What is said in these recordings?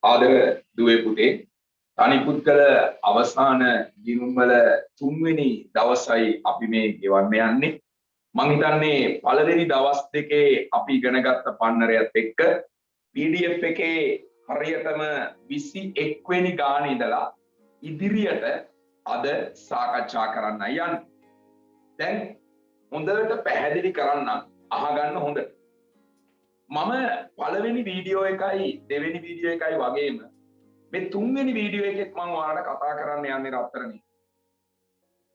ආදර දුවේ පුතේ තනි පුද්ගල අවසාන දිනුම්වල තුන්වෙනි දවසයි අපි මේ ගෙවන්න යන්නේ. මම හිතන්නේ පළවෙනි දවස් දෙකේ අපි ඉගෙන ගත්ත පන්නරයත් එක්ක PDF එකේ හරියටම 21 වෙනි ගානේ ඉඳලා ඉදිරියට අද සාකච්ඡා කරන්නයි යන්නේ. දැන් හොඳට පැහැදිලි කරන්න අහගන්න හොඳට. මම පළවෙනි වීඩියෝ එකයි දෙවෙනි වීඩියෝ එකයි වගේම මේ තුන්වෙනි වීඩියෝ එකෙත් මම ඔයාලට කතා කරන්න යන්නේ රත්තරනේ.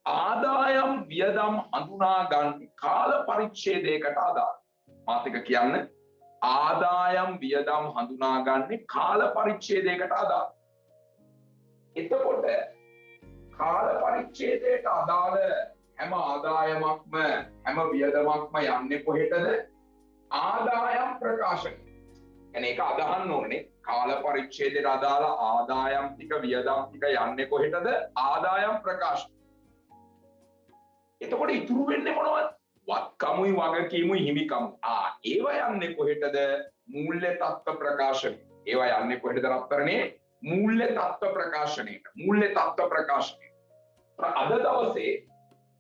ආදායම් වියදම් හඳුනා ගන්න කාල පරිච්ඡේදයකට අදාළ. මාත් එක කියන්න ආදායම් වියදම් හඳුනා ගන්න කාල පරිච්ඡේදයකට අදාළ. එතකොට කාල පරිච්ඡේදයට අදාළ හැම ආදායමක්ම හැම වියදමක්ම යන්නේ කොහෙටද? ආදායම් ප්‍රකාශන. එන එක අදහන්න ඕනේ කාල පරිච්ඡේදයට අදාළ ආදායම් ටික වියදම් ටික යන්නේ කොහෙටද? ආදායම් ප්‍රකාශන. එතකොට ඉතුරු වෙන්නේ මොනවද? වත්කමුයි වගකීමුයි හිමිකමු. ඒවා යන්නේ කොහෙටද? මූල්‍ය තත්ත්ව ප්‍රකාශනය. ඒවා යන්නේ කොහෙටද රත්තරනේ? මූල්‍ය තත්ත්ව ප්‍රකාශනයට. මූල්‍ය තත්ත්ව ප්‍රකාශනය. අද දවසේ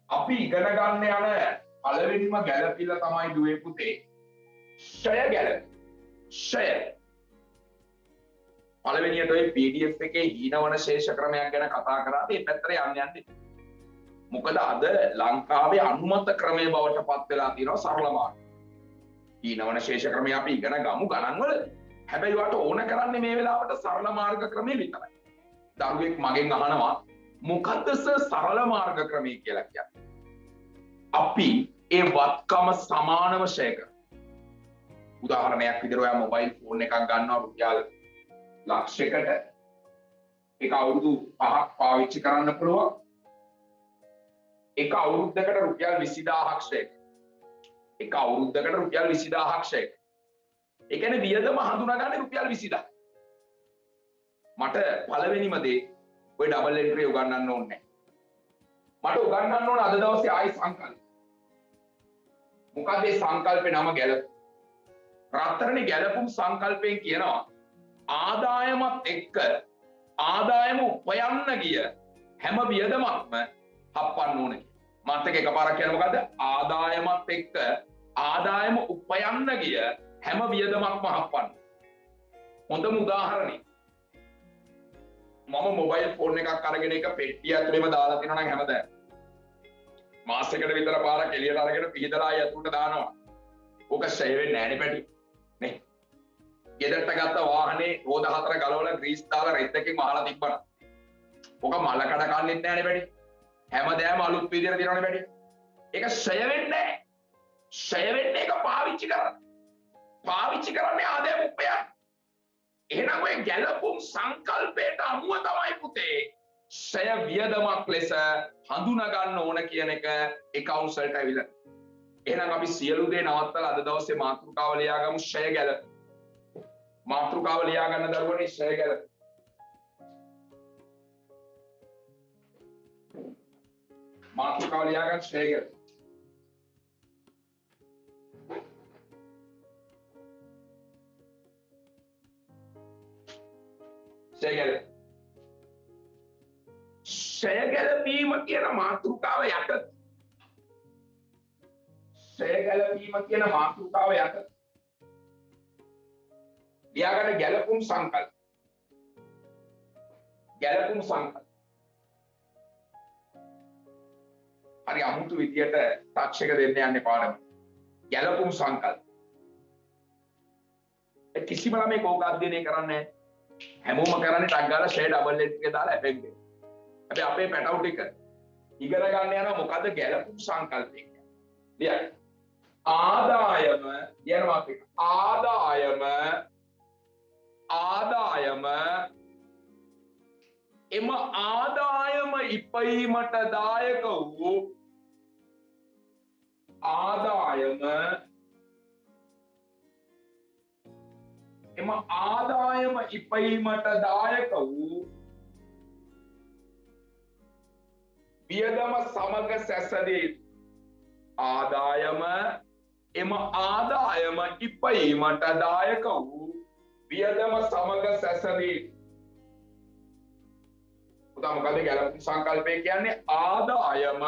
අපි ඉගෙන ගන්න යන පළවෙනිම ගැළපිල්ල තමයි දුවේ පුතේ ෂය ගැළපීම. ෂය. පළවෙනියට ඔය PDF එකේ හීනවන ශේෂ ක්‍රමයක් ගැන කතා කරාට මේ පැත්තට යන්නේ. මොකද අද ලංකාවේ අනුමත ක්‍රමයේ බවට පත් වෙලා තියෙනවා සරල මාර්ගය. හීනවන ශේෂ ක්‍රමය අපි ඉගෙන ගමු ගණන් වල. හැබැයි වට ඕන කරන්නේ මේ වෙලාවට සරල මාර්ග ක්‍රමය විතරයි. දරුවෙක් මගෙන් අහනවා මොකද්ද සරල මාර්ග ක්‍රමය කියලා කියන්නේ? අපි ඒ වත්කම සමානව ෂය කරනවා. උදාහරණයක් විදිහට ඔයා මොබයිල් ෆෝන් එකක් ගන්නවා රුපියල් ලක්ෂයකට. ඒක අවුරුදු 5ක් පාවිච්චි කරන්න පුළුවන්. එක අවුරුද්දකට රුපියල් 20000ක් ෂය. එක අවුරුද්දකට රුපියල් 20000ක් ෂය. ඒ කියන්නේ වියදම හඳුනාගන්නේ රුපියල් 20000. මට පළවෙනිම දේ ඔය ඩබල් එන්ට්‍රි උගන්වන්න ඕනේ නැහැ. මට උගන්වන්න ඕන අද දවසේ ආයි සංකල්ප. මොකද මේ සංකල්පේ නම ගැලපුම්. රත්තරනේ ගැලපුම් සංකල්පයෙන් කියනවා ආදායමත් එක්ක ආදායම උපයන්න ගිය හැම වියදමක්ම හප්පන්න ඕන කියලා. මාත් එක එකපාරක් කියන මොකද්ද? ආදායමත් එක්ක ආදායම උපයන්න ගිය හැම වියදමක්ම හප්පන්න. හොඳම උදාහරණය මම මොබයිල් ෆෝන් එකක් අරගෙන එක පෙට්ටිය ඇතුලේම දාලා තියනවා නම් හැමදාම මාසෙකට විතර පාරක් එළියට අරගෙන පිහදලා ආය ඇතුලට දානවා. ඕක ෂය වෙන්නේ නැහැ නේ පැටි. නේ. ගෙදරට ගත්ත වාහනේ රෝද හතර ගලවලා ග්‍රීස් දාලා රෙද්දකින් වහලා තිබ්බනම් ඕක මල කඩ කන්නෙත් නැහැ නේ පැටි. හැමදාම අලුත් විදියට දිනවනේ පැටි. ඒක ෂය වෙන්නේ නැහැ. ෂය වෙන්නේ ඒක පාවිච්චි කරන්න. පාවිච්චි කරන්නේ ආදායම උපයන්න. එහෙනම් ඔය ගැලපුම් සංකල්පයට අනුව තමයි පුතේ ෂය වියදමක් ලෙස හඳුනා ගන්න ඕන කියන එක accounts වලට ඇවිල්ලා. එහෙනම් අපි සියලු දේ නවත්තලා අද දවසේ මාතෘකාව ලියාගමු ෂය ගැලපීම. මාතෘකාව ලියා ගන්න දරුවනේ ෂය ගැලපීම. මාතෘකාව ලියා ගන්න ෂය ගැලපීම. ෂය ගැලපීම. ෂය ගැලපීම කියන මාතෘකාව යට ෂය ගැලපීම කියන මාතෘකාව යට ලියාගන්න ගැලපුම් සංකල්ප. ගැලපුම් සංකල්ප. හරි අමුතු විදියට ටච් එක දෙන්න යන්නේ පාඩම. ගැලපුම් සංකල්ප. ඒ කිසිම ළමෙක් ඕක අධ්‍යයනය කරන්නේ නැහැ. හැමෝම කරන්නේ ටක් ගාලා ෂය ඩබල් එන්ට්‍රි එක දාලා හැබැයි අපේ පැටවු ටික ඉගෙන ගන්න යනවා මොකද්ද ගැලපුම් සංකල්පය. ලියන්න. ආදායම කියනවා අපි ආදායම එම ආදායම ඉපීමට දායක වූ ආදායම එම ආදායම ඉපීමට දායක වූ වියදම සමග සැසඳී ආදායම එම ආදායම ඉපීමට දායක වූ වියදම සමග සැසඳී. පුතා මොකද ගැලපුම් සංකල්පය කියන්නේ? ආදායම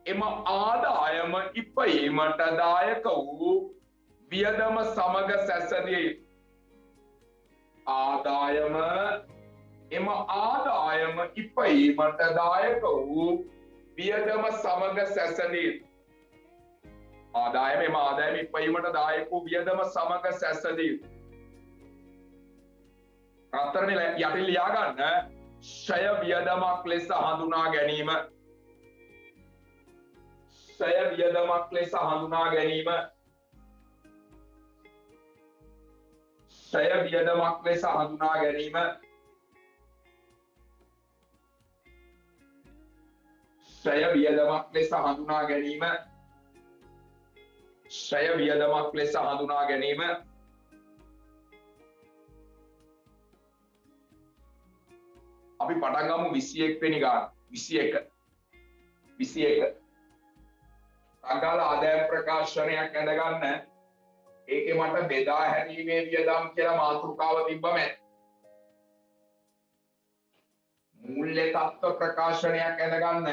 එම ආදායම ඉපයීමට දායක වූ වියදම සමග සැසඳී. ආදායම එම ආදායම ඉපයීමට දායක වූ වියදම සමග සැසඳී. ආදායම එම ආදායම ඉපයීමට දායක වූ වියදම සමග සැසඳී. රත්තරනේ යටින් ලියා ගන්න ෂය වියදමක් ලෙස හඳුනා ගැනීම. ෂය වියදමක් ලෙස හඳුනා ගැනීම. ෂය වියදමක් ලෙස හඳුනා ගැනීම. ෂය වියදමක් ලෙස හඳුනා ගැනීම. ෂය වියදමක් ලෙස හඳුනා ගැනීම. අපි පටන් ගමු 21 වෙනි ගාන. 21 සංගාල ආදායම් ප්‍රකාශනයක් ඇඳ ගන්න. ඒකේ මට බෙදා හැරීමේ වියදම් කියලා මාතෘකාව තිබ්බම මූල්‍ය තත්ත්ව ප්‍රකාශනයක් ඇඳ ගන්න.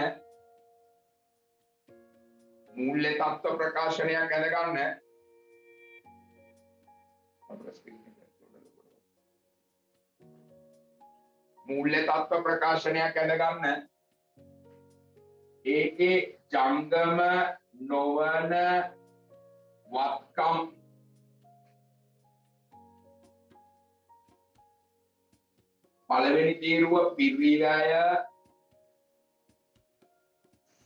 මූල්‍ය තත්ත්ව ප්‍රකාශනයක් ඇඳ ගන්න. මූල්‍ය තත්ත්ව ප්‍රකාශනයක් ඇඳ ගන්න. ඒකේ ජංගම නොවන වත්කම් පළවෙනි තීරුව පිරිවැය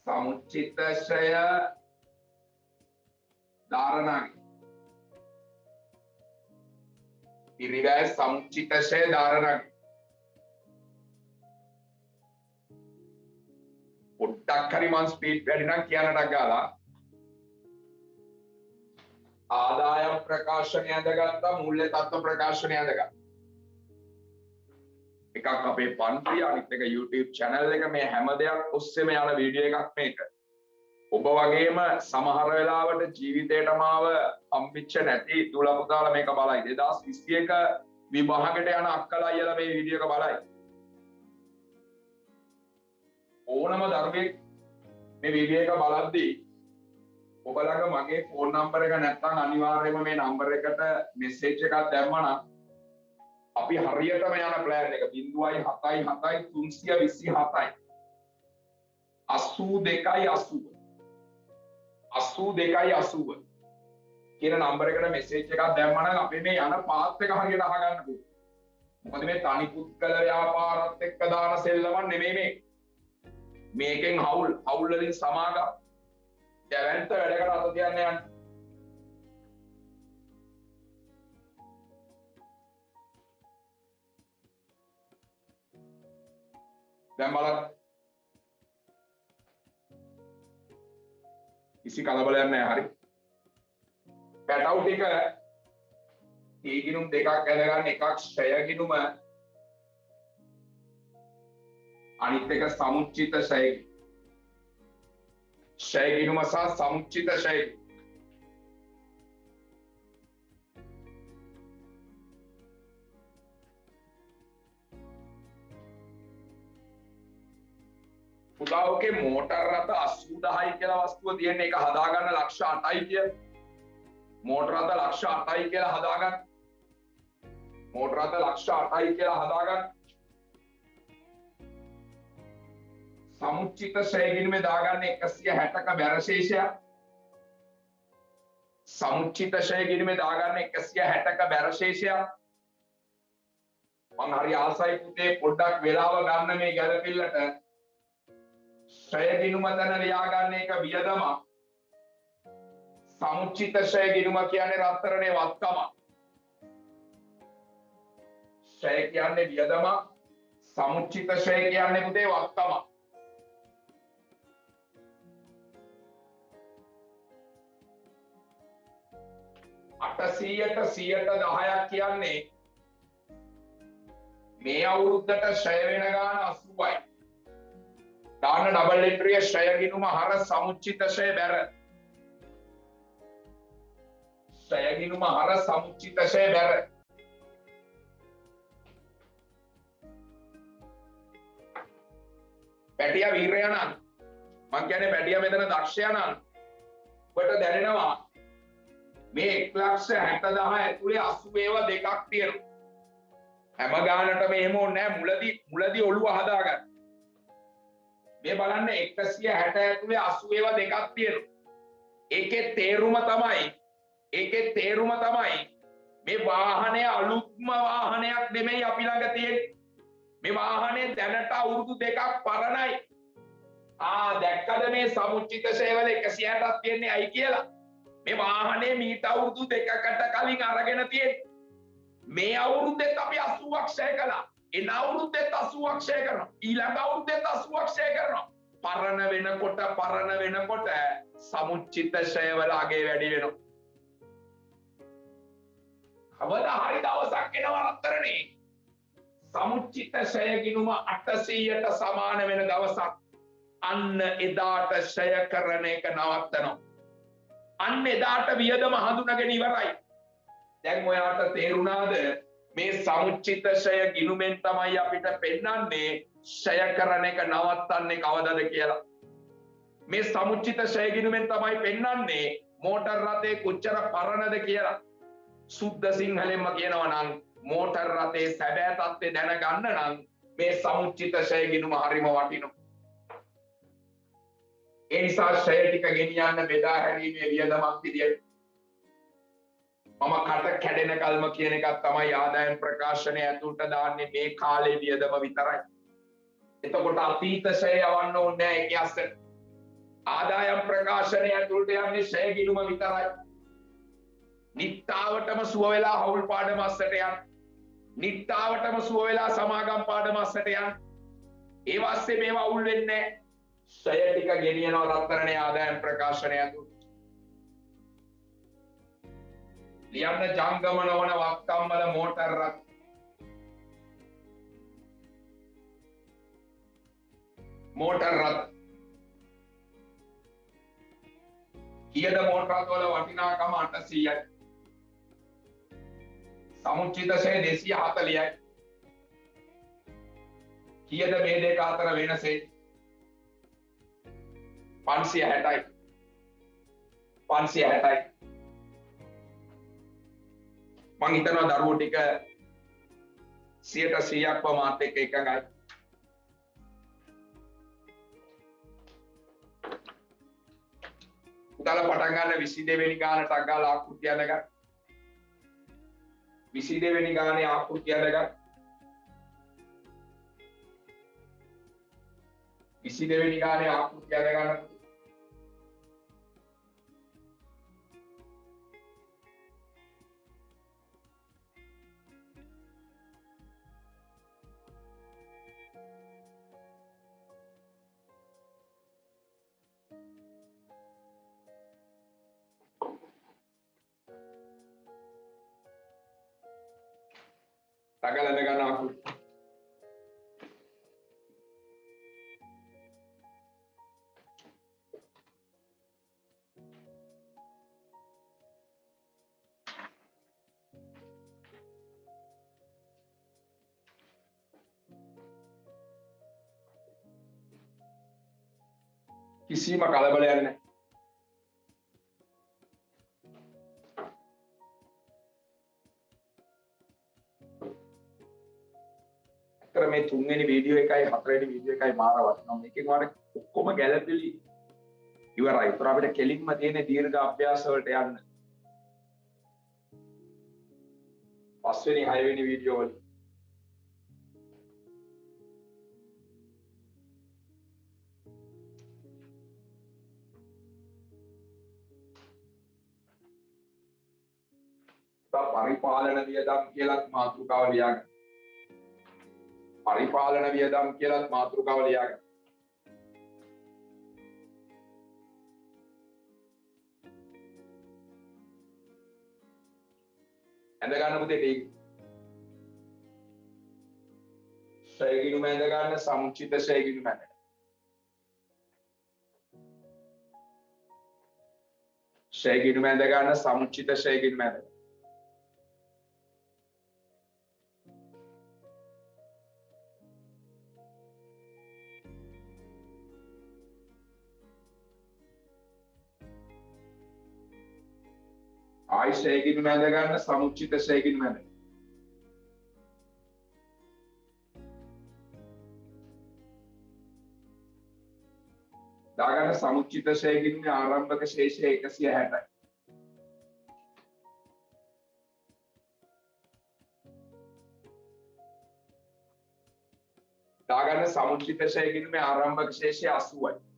සමුච්චිත ශ්‍රය ධාරණාගි. පිරිවැය සමුච්චිත ශ්‍රය ධාරණාගි. පොඩ්ඩක් හරි මං ස්පීඩ් වැඩි නම් කියන්නට ගාලා ආදායම් ප්‍රකාශනය ඇඳගත්තා, මූල්‍ය තත්ත්ව ප්‍රකාශනය ඇඳගත්තා. එකක් අපේ පන්ති, අනිත් එක YouTube channel එක. මේ හැම දෙයක් ඔස්සේම යන වීඩියෝ එකක් මේක. ඔබ වගේම සමහර වෙලාවට ජීවිතේටම ආව හම්බෙච්ච නැති දුල පුතාලා මේක බලයි. 2021 විභාගයට යන අක්කලා අයියලා මේ වීඩියෝ එක බලයි. ඕනම දරුවෙක් මේ වීඩියෝ එක බලද්දී ඔබ ළඟ මගේ ෆෝන් නම්බර් එක නැත්නම් අනිවාර්යයෙන්ම මේ නම්බර් එකට මෙසේජ් එකක් දැම්මම අපි හරියටම යන ප්ලෑන් එක 0.77 327 8280 කියන නම්බර එකට මෙසේජ් එකක් දැම්මම අපි මේ යන පාත් එක හරියට අහගන්න පුළුවන්. මොකද මේ තනි පුද්ගල ව්‍යාපාරات එක්ක දාන සෙල්ලමක් නෙමෙයි මේ. මේකෙන් හවුල් වලින් සමාගම් දැවැන්ත වැඩකට අත තියන්න යන්න. දැන් බලන්න. කිසි කලබලයක් නැහැ. හරි. පැටවු ටික තීගිනුම් දෙකක් ඇද ගන්න. එකක් ශ්‍රය ගිනුම, අනිත් එක සමුච්චිත ශ්‍රය. ශ්‍රය ගිනුම සහ සමුච්චිත ශ්‍රය. පුතාවගේ මෝටර් රථ 80000යි කියලා වස්තුව තියෙන එක හදාගන්න ලක්ෂ 8යි කියලා. මෝටර් රථ ලක්ෂ 8යි කියලා හදාගන්න. මෝටර් රථ ලක්ෂ 8යි කියලා හදාගන්න. සමුච්චිත ශ්‍රේණියේ දාගන්න 160ක බැරශේෂයක්. සමුච්චිත ශ්‍රේණියේ දාගන්න 160ක බැරශේෂයක්. මම හරි ආසයි පුතේ පොඩ්ඩක් වෙලාව ගන්න මේ ගැළපෙල්ලට. ශ්‍රේණියම තන ලියා ගන්න එක වියදම. සමුච්චිත ශ්‍රේණියම කියන්නේ රත්තරනේ වත්කම. ශ්‍රේණිය කියන්නේ වියදම. සමුච්චිත ශ්‍රේණිය කියන්නේ පුතේ වත්කම. අටසීයට 10ක් කියන්නේ මේ අවුරුද්දට ශ්‍රය වෙන ගාන 80යි. දාන ඩබල් එන්ට්‍රිය ශ්‍රය ගිණුම හර සමුච්චිත ශ්‍රය බැර. ශ්‍රය ගිණුම හර සමුච්චිත ශ්‍රය බැර. පැටියා වීරයා නම් මං කියන්නේ පැටියා මෙතන දක්ෂයා නම් ඔබට දැනෙනවා මේ 1,60,000 ඇතුලේ 82 දෙකක් තියෙනවා. හැම ගානටම එහෙම ඕනේ නැහැ මුලදී ඔළුව හදාගන්න. මේ බලන්න 160 ඇතුලේ 80 දෙකක් තියෙනවා. ඒකේ තේරුම තමයි මේ වාහනේ අලුත්ම වාහනයක් නෙමෙයි අපි ළඟ තියෙන්නේ. මේ වාහනේ දැනට අවුරුදු දෙකක් පරණයි. දැක්කද මේ සමුච්චිත ශේවල 160ක් තියෙන්නේ ඇයි කියලා? මේ වාහනේ මීට අවුරුදු දෙකකට කලින් අරගෙන තියෙන්නේ. මේ අවුරුද්දෙත් අපි 80ක් ෂය කළා. එන අවුරුද්දෙත් 80ක් ෂය කරනවා. ඊළඟ අවුරුද්දෙත් 80ක් ෂය කරනවා. පරණ වෙනකොට සමුච්චිත ෂයවල අගේ වැඩි වෙනවා. කවදා හරි දවසක් එනවා රත්තරනේ. සමුච්චිත ෂය ගිණුම 800ට සමාන වෙන දවසක්. අන්න එදාට ෂය කරන එක නවත්තනවා. අන්න එදාට වියදම හඳුනගෙන ඉවරයි. දැන් ඔයාට තේරුණාද මේ සමුච්චිත ෂය ගිණුමෙන් තමයි අපිට පෙන්වන්නේ ෂය කරන එක නවත්තන්නේ කවදද කියලා. මේ සමුච්චිත ෂය ගිණුමෙන් තමයි පෙන්වන්නේ මෝටර් රථේ කොච්චර පරණද කියලා. සුද්ධ සිංහලෙන්ම කියනවා නම් මෝටර් රථේ සැබෑ තත්ත්වය දැනගන්න නම් මේ සමුච්චිත ෂය ගිණුම හරිම වටිනවා. ඒ නිසා ෂය ටික ගෙනියන්න බෙදා හැරීමේ වියදමක් විදියට මම කට කැඩෙන කල්ම කියන එකක් තමයි ආදායම් ප්‍රකාශනය ඇතුළට දාන්නේ මේ කාලේ වියදම විතරයි. එතකොට අතීත ෂය යවන්න ඕනේ නැහැ ඒකේ අස්සට. ආදායම් ප්‍රකාශනය ඇතුළට යන්නේ ෂය ගිණුම විතරයි. නිට්ටාවටම සුව වෙලා හවුල් පාඩම අස්සට යන්න. නිට්ටාවටම සුව වෙලා සමාගම් පාඩම අස්සට යන්න. ඒ වාස්සේ මේවා අවුල් වෙන්නේ නැහැ. ෂය ටික ගෙනියනවා රත්තරනේ ආදායම් ප්‍රකාශනය ඇතුළට. ලියන්න ජංගම නොවන වක්කම්වල මෝටර් රථ. මෝටර් රථ. කීයද මෝටර් රථ වල වටිනාකම 800යි. සමුච්චිත ෂය 240යි. කීයද මේ දෙක අතර වෙනස? 560යි. 560යි. මං හිතනවා දරුවෝ ටික 100%ක්ම මාත් එක්ක එකඟයි. උදාලා පටන් ගන්න 22 වෙනි ගානට අගාලා ආකෘතිය අඳගන්න. 22 වෙනි ගානේ ආකෘතිය අඳගන්න. 22 වෙනි ගානේ ආකෘතිය අඳගන්න. Tagalan na gana ako. කිසිම කලබලයක් නැහැ. මේ තුන්වෙනි වීඩියෝ එකයි හතරවෙනි වීඩියෝ එකයි මාර වටිනවා. මේකෙන් වාට ඔක්කොම ගැළපෙලි ඉවරයි. ඒතර අපිට කෙලින්ම තියෙන දීර්ඝ අභ්‍යාස වලට යන්න. පස්වෙනි හයවෙනි වීඩියෝ වල පරිපාලන වියදම් කියලාත් මාතෘකාව ලියාගන්න. පරිපාලන වියදම් කියලාත් මාතෘකාව ලියාගන්න. ඇඳ ගන්න පුතේ ටික. ෂයගිණුම ඇඳ ගන්න සමුචිත ෂයගිණුම ඇඳ ගන්න. ෂයගිණුම ඇඳ ගන්න සමුචිත ෂයගිණුම ඇඳ ගන්න. ආයි ෂයකින් මැද ගන්න සමුච්චිත ෂයකින් මැද. දාගන්න සමුච්චිත ෂයකින් ආරම්භක ශේෂය 160යි. දාගන්න සමුච්චිත ෂයකින් මේ ආරම්භක ශේෂය 80යි.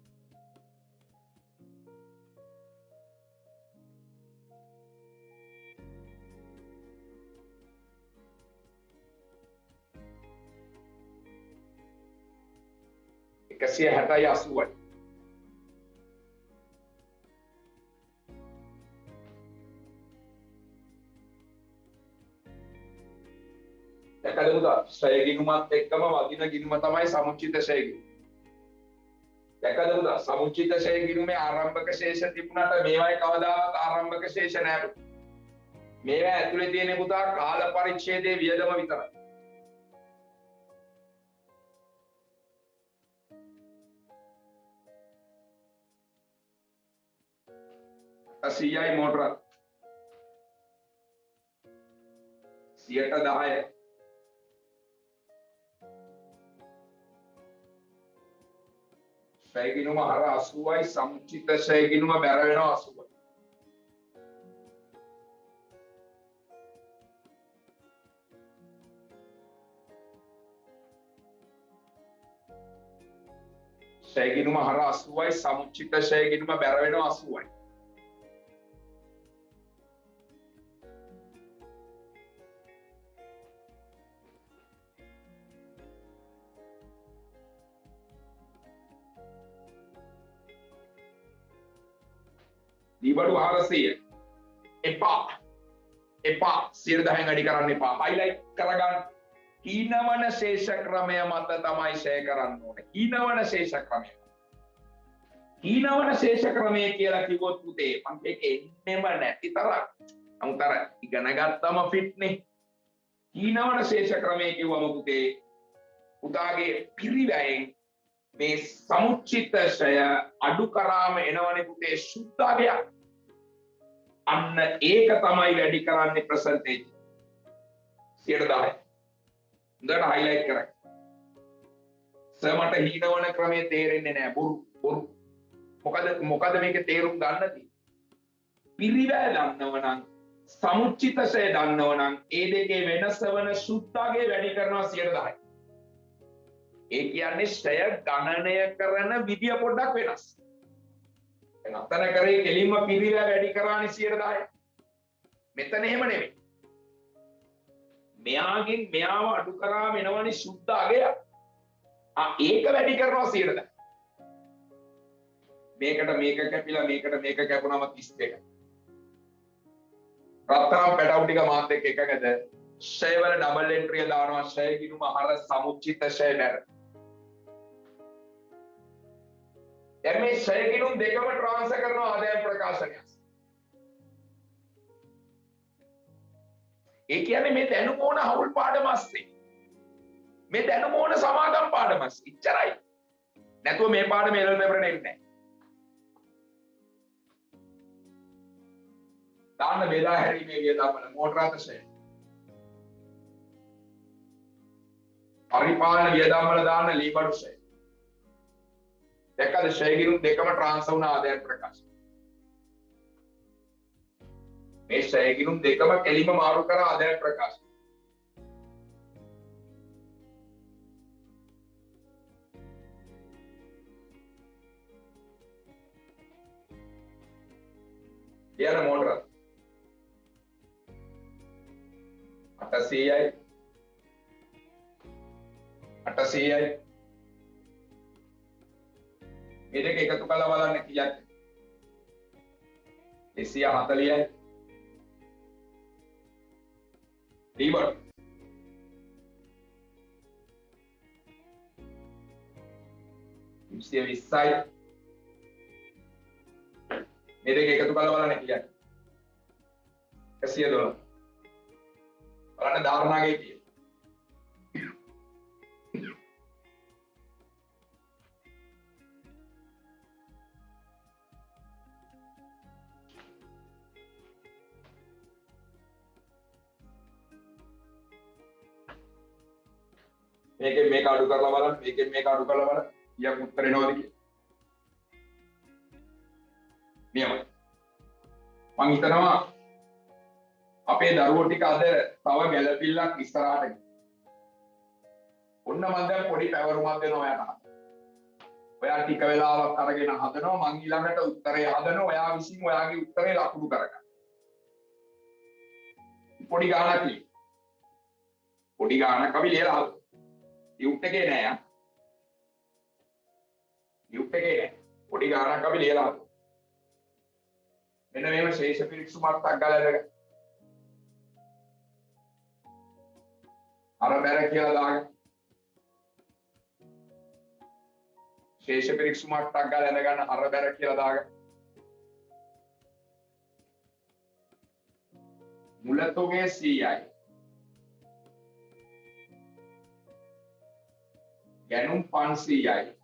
එකසිය 60යි 80යි. දැකගමුද ෂය ගිණුමත් එක්කම වදින ගිණුම තමයි සමුච්චිත ෂය ගිණුම. දැකගමුද සමුච්චිත ෂය ගිණුමේ ආරම්භක ශේෂ තිබුණාට මේවායේ කවදාවත් ආරම්භක ශේෂ නැහැ. මේවා ඇතුලේ තියෙන පුතා කාල පරිච්ඡේදයේ වියදම විතරයි. CI motor 10%. ෂය ගිණුම හර 80යි සමුච්චිත ෂය ගිණුම බැර වෙනවා 80යි. ෂය ගිණුම හර 80යි සමුච්චිත ෂය ගිණුම බැර වෙනවා 80යි. දීබඩු 400 එපා 110න් අඩි කරන්න එපා. හයිලයිට් කරගන්න. හීනවන ශේෂ ක්‍රමය මත තමයි ෂය කරන්න ඕනේ. හීනවන ශේෂ ක්‍රමය. හීනවන ශේෂ ක්‍රමය කියලා කිව්වොත් පුතේ මම මේක එන්නෙම නැති තරම්. නමුත් අර ඉගෙන ගත්තම ෆිට්නේ. හීනවන ශේෂ ක්‍රමය කිව්වම පුතේ පුතාගේ පිරිවැයෙන් මේ සමුච්චිත ෂය අඩු කරාම එනවනේ පුතේ සුද්ධාගයක්. අන්න ඒක තමයි වැඩි කරන්නේ percentage 10%. හොඳට highlight කරගන්න. සමට හීනවන ක්‍රමය තේරෙන්නේ නැහැ. බොරු. මොකද මේක තේරුම් ගන්න තියෙන්නේ. පිරිවැය දන්නවනම් සමුච්චිත ෂය දන්නවනම් ඒ දෙකේ වෙනස වන සුද්ධාගේ වැඩි කරනවා 10%. ඒ කියන්නේ ෂය ගණනය කරන විදිය පොඩ්ඩක් වෙනස්. දැන් අතන කරේ කෙලින්ම පිරිවැය වැඩි කරානේ 10%. මෙතන එහෙම නෙමෙයි. මෙයාගෙන් මෙයාව අඩු කරාම එනවනේ සුද්ධ අගය. ඒක වැඩි කරනවා 10%. මේකට මේක කැපිලා මේකට මේක කැපුණාම 32. රත්තරන් පැටවු ටික මාත් එක්ක එකකද ෂය වල ඩබල් එන්ට්‍රිය දානවා ෂය ගිණුම හර සමුච්චිත ෂය බැර. දැන් මේ ෂය ගිණුම් දෙකම ට්‍රාන්ස්ෆර් කරනවා ආදායම් ප්‍රකාශනය. ඒ කියන්නේ මේ දැනුම ඕන හවුල් පාඩම අස්සේ. මේ දැනුම ඕන සමාගම් පාඩම අස්සේ. ඉච්චරයි. නැතුව මේ පාඩම එළවලු පෙපරේට එන්නේ නැහැ. දාන්න බෙදා හැරීමේ වියදම් වල මෝටර අතශය. පරිපාලන වියදම් වල දාන්න ලීබඩු ෂය. දැක්කද ෂය ගිණුම් දෙකම ට්‍රාන්ස්ෆර් වුණ ආදායම් ප්‍රකාශ. මේ ෂය ගිණුම් දෙකම කෙලිම මාරු කර ආදායම් ප්‍රකාශ. ඊයර මෝටර 800යි 800යි මේ දෙක එකතු කරලා බලන්න කීයක්ද 240යි ඩීබඩ් 220යි මේ දෙක එකතු කරලා බලන්න කීයක්ද 100 $. බලන්න ධාරණාගේ කීය මේකෙන් මේක අඩු කරලා බලන්න මේකෙන් මේක අඩු කරලා බලන්න ඊයක් උත්තර එනවද කියලා නියමයි මම හිතනවා අපේ දරුවෝ ටික අද තව ගැළපිල්ලක් ඉස්සරහට ඔන්න මම දැන් පොඩි පැවරුමක් දෙනවා ඔයාට ඔයා ටික වෙලාවක් අරගෙන හදනවා මං ඊළඟට උත්තරේ හදනවා ඔයා විසින් ඔයාගේ උත්තරේ ලකුණු කරගන්න පොඩි ගානක් ලියන්න පොඩි ගානක් අපි ලියලා හදමු යුක්ට් එකේ නෑ යුක්ට් එකේ නෑ පොඩි ගානක් අපි ලියලා හදමු මෙන්න මේව ශේෂ පිරික්සුමක් ගාලා ඉඳගෙන අර බැර කියලා දාගන්න ශේෂ පිරික්සුමක් ගාලා ඉඳගෙන අර බැර කියලා දාගන්න මුලතොගේ 100යි ගැනුම් 500යි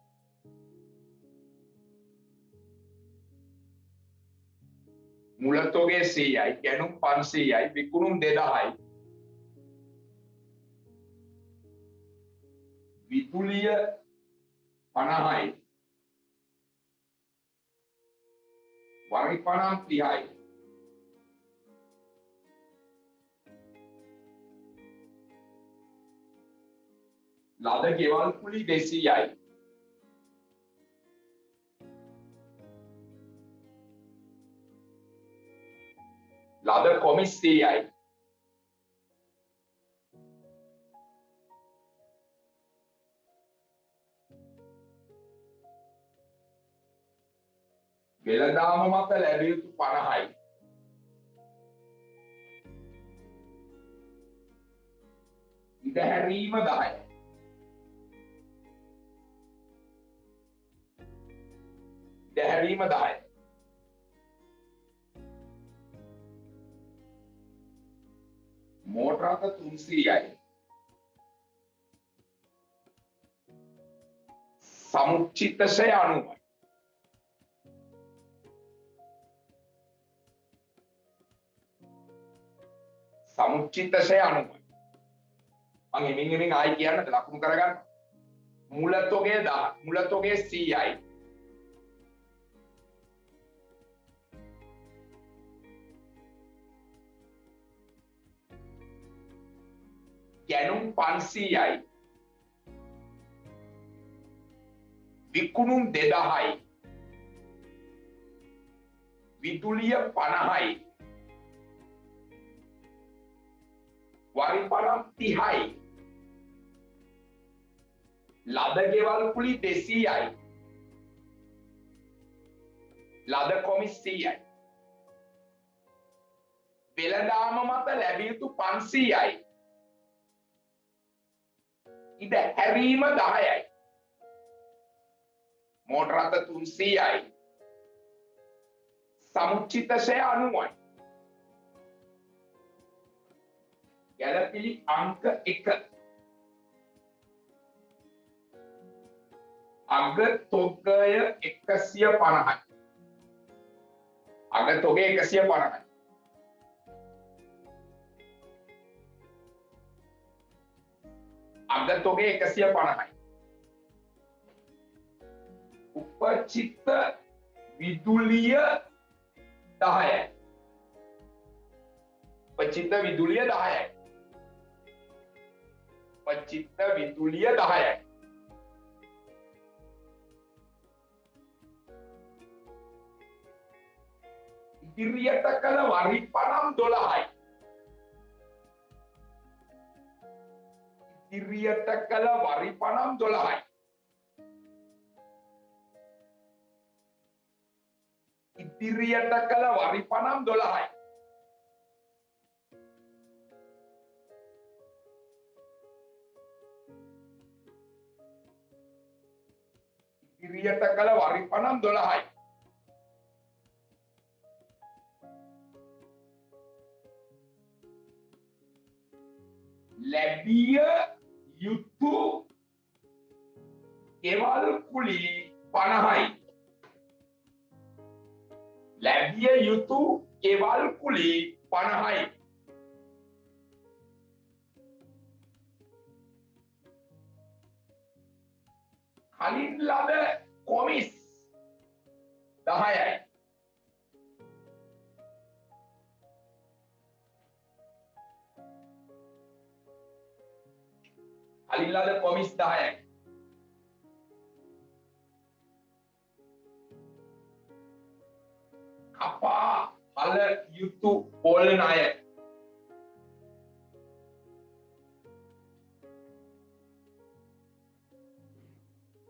මුලතොගේ 100යි ගැනුම් 500යි විකුණුම් 2000යි විදුලිය 50යි වරිපණම් 30යි ලද ගෙවල් කුලි 200යි ලද කොමිස් 100යි වෙළඳාම මත ලැබිය යුතු 50යි ඉදහැරීම 10යි ඉදහැරීම 10යි මෝටර රථ 300යි සමුච්චිතශය 90යි සමුච්චිතශය 90යි මම හිමින් ආයි කියන්නද ලකුණු කරගන්න මුලතොගේ 10 මුලතොගේ 100යි ගැනුම් 500යි විකුණුම් 2000යි විදුලිය 50යි වරිපණම් 30යි ලද ගෙවල් කුලි 200යි ලද කොමිස් 100යි වෙළඳාම මත ලැබිය යුතු 500යි ඉද හැරීම 10යි මෝටර රථ 300යි සමුච්චිතශය 90යි ගැළපිලි අංක 1 අග තොගය 150යි අග තොගය 150යි අග තොගය 150යි උපචිත විදුලිය 10යි උපචිත විදුලිය 10යි උපචිත විදුලිය 10යි ඉදිරියට කළ වරිපණම් 12යි ඉදිරියට කළ වරිපණම් 12යි ඉදිරියට කළ වරිපණම් 12යි ඉදිරියට කළ වරිපණම් 12යි ලැබිය යුතු ගෙවල් කුලි 50යි ලැබිය යුතු ගෙවල් කුලි 50යි කලින් ලද කොමිස් 10යි. කලින් ලද කොමිස් 10යි. කපා හල යුතු බෝලන අය.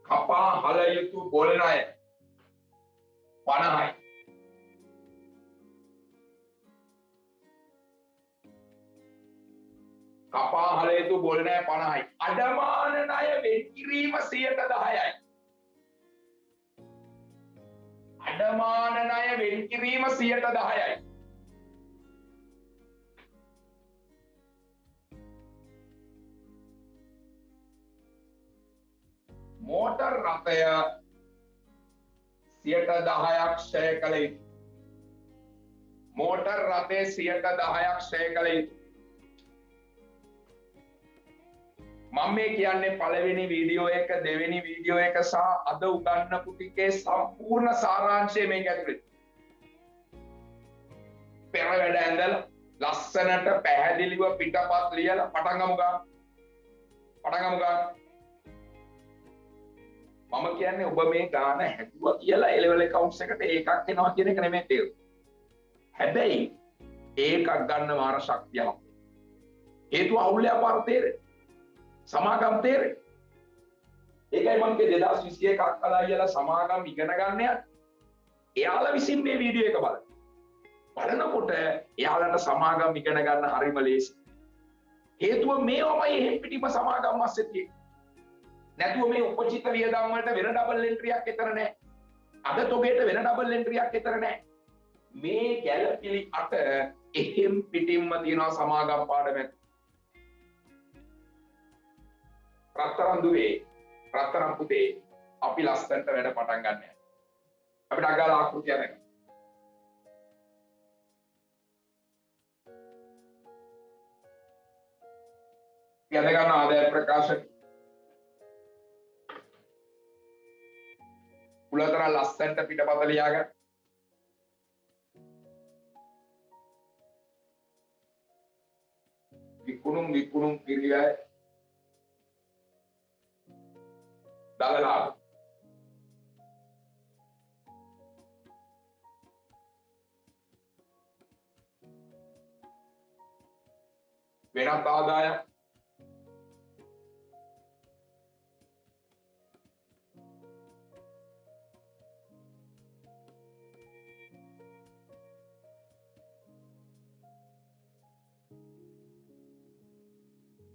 කපා හල යුතු බෝලන අය 50යි. කපා හල යුතු බෝලන අය 50යි. අඩමාන ණය වෙන් කිරීම 10%යි. අඩමාන ණය වෙන් කිරීම 10%යි. මෝටර් රථය 10%ක් ක්ෂය කළ යුතු. මෝටර් රථයේ 10%ක් ක්ෂය කළ යුතු. මම මේ කියන්නේ පළවෙනි වීඩියෝ එක දෙවෙනි වීඩියෝ එක සහ අද උගන්වපු ටිකේ සම්පූර්ණ සාරාංශය මේක ඇතුලේ. පෙර වැඩ ඇඳලා ලස්සනට පැහැදිලිව පිටපත් ලියලා පටන් ගමු ගන්න. මම කියන්නේ ඔබ මේ ගාන හැදුවා කියලා A level accounts එකට ඒකක් එනවා කියන එක නෙමෙයි තේරුම. හැබැයි ඒකක් ගන්න මාර ශක්තියක්. හේතුව අවුල්‍ය පාර තේරෙන්නේ. සමාගම් තේරෙන්නේ. ඒකයි මම කිය 2021 අක්කලා කියලා සමාගම් ඉගෙන ගන්න යන. එයාලා විසින් මේ වීඩියෝ එක බලනකොට එයාලට සමාගම් ඉගෙන ගන්න හරිම ලේසි. හේතුව මේවමයි එහෙම් පිටිම සමාගම් අස්සේ තියෙන්නේ. නැතුව මේ උපචිත වියදම් වලට වෙන ඩබල් එන්ට්‍රියක් එතන නැහැ. අද තොගේට වෙන ඩබල් එන්ට්‍රියක් එතන නැහැ. මේ ගැළපිලි අට එහෙම් පිටින්ම තියෙනවා සමාගම් පාඩමේ. රත්තරන් දුවේ රත්තරන් පුතේ අපි ලස්සනට වැඩ පටන් ගන්න. අපිට අගාල ආකෘතිය නැහැ. යද ගන්න ආදාය ප්‍රකාශක උලතර ලස්සනට පිටපත ලියාගන්න. විකුණුම් පිරිවැය දලලාභ වෙනත් ආදායම්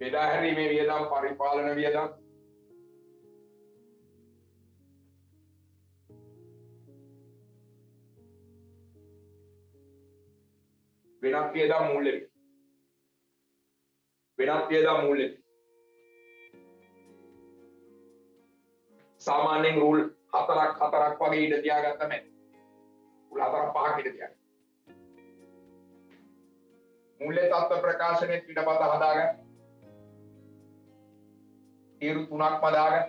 බෙදා හැරීමේ වියදම් පරිපාලන වියදම් වෙනත් වියදම් මූල්‍ය සාමාන්‍යයෙන් රූල් හතරක් වගේ ඉඳ තියාගත්තා මේ රූල් හතරක් පහක් ඉඳ තියාගන්න. මූල්‍ය තත්ත්ව ප්‍රකාශනයේ පිටපත හදාගන්න. තීරු තුනක් මදාගන්න.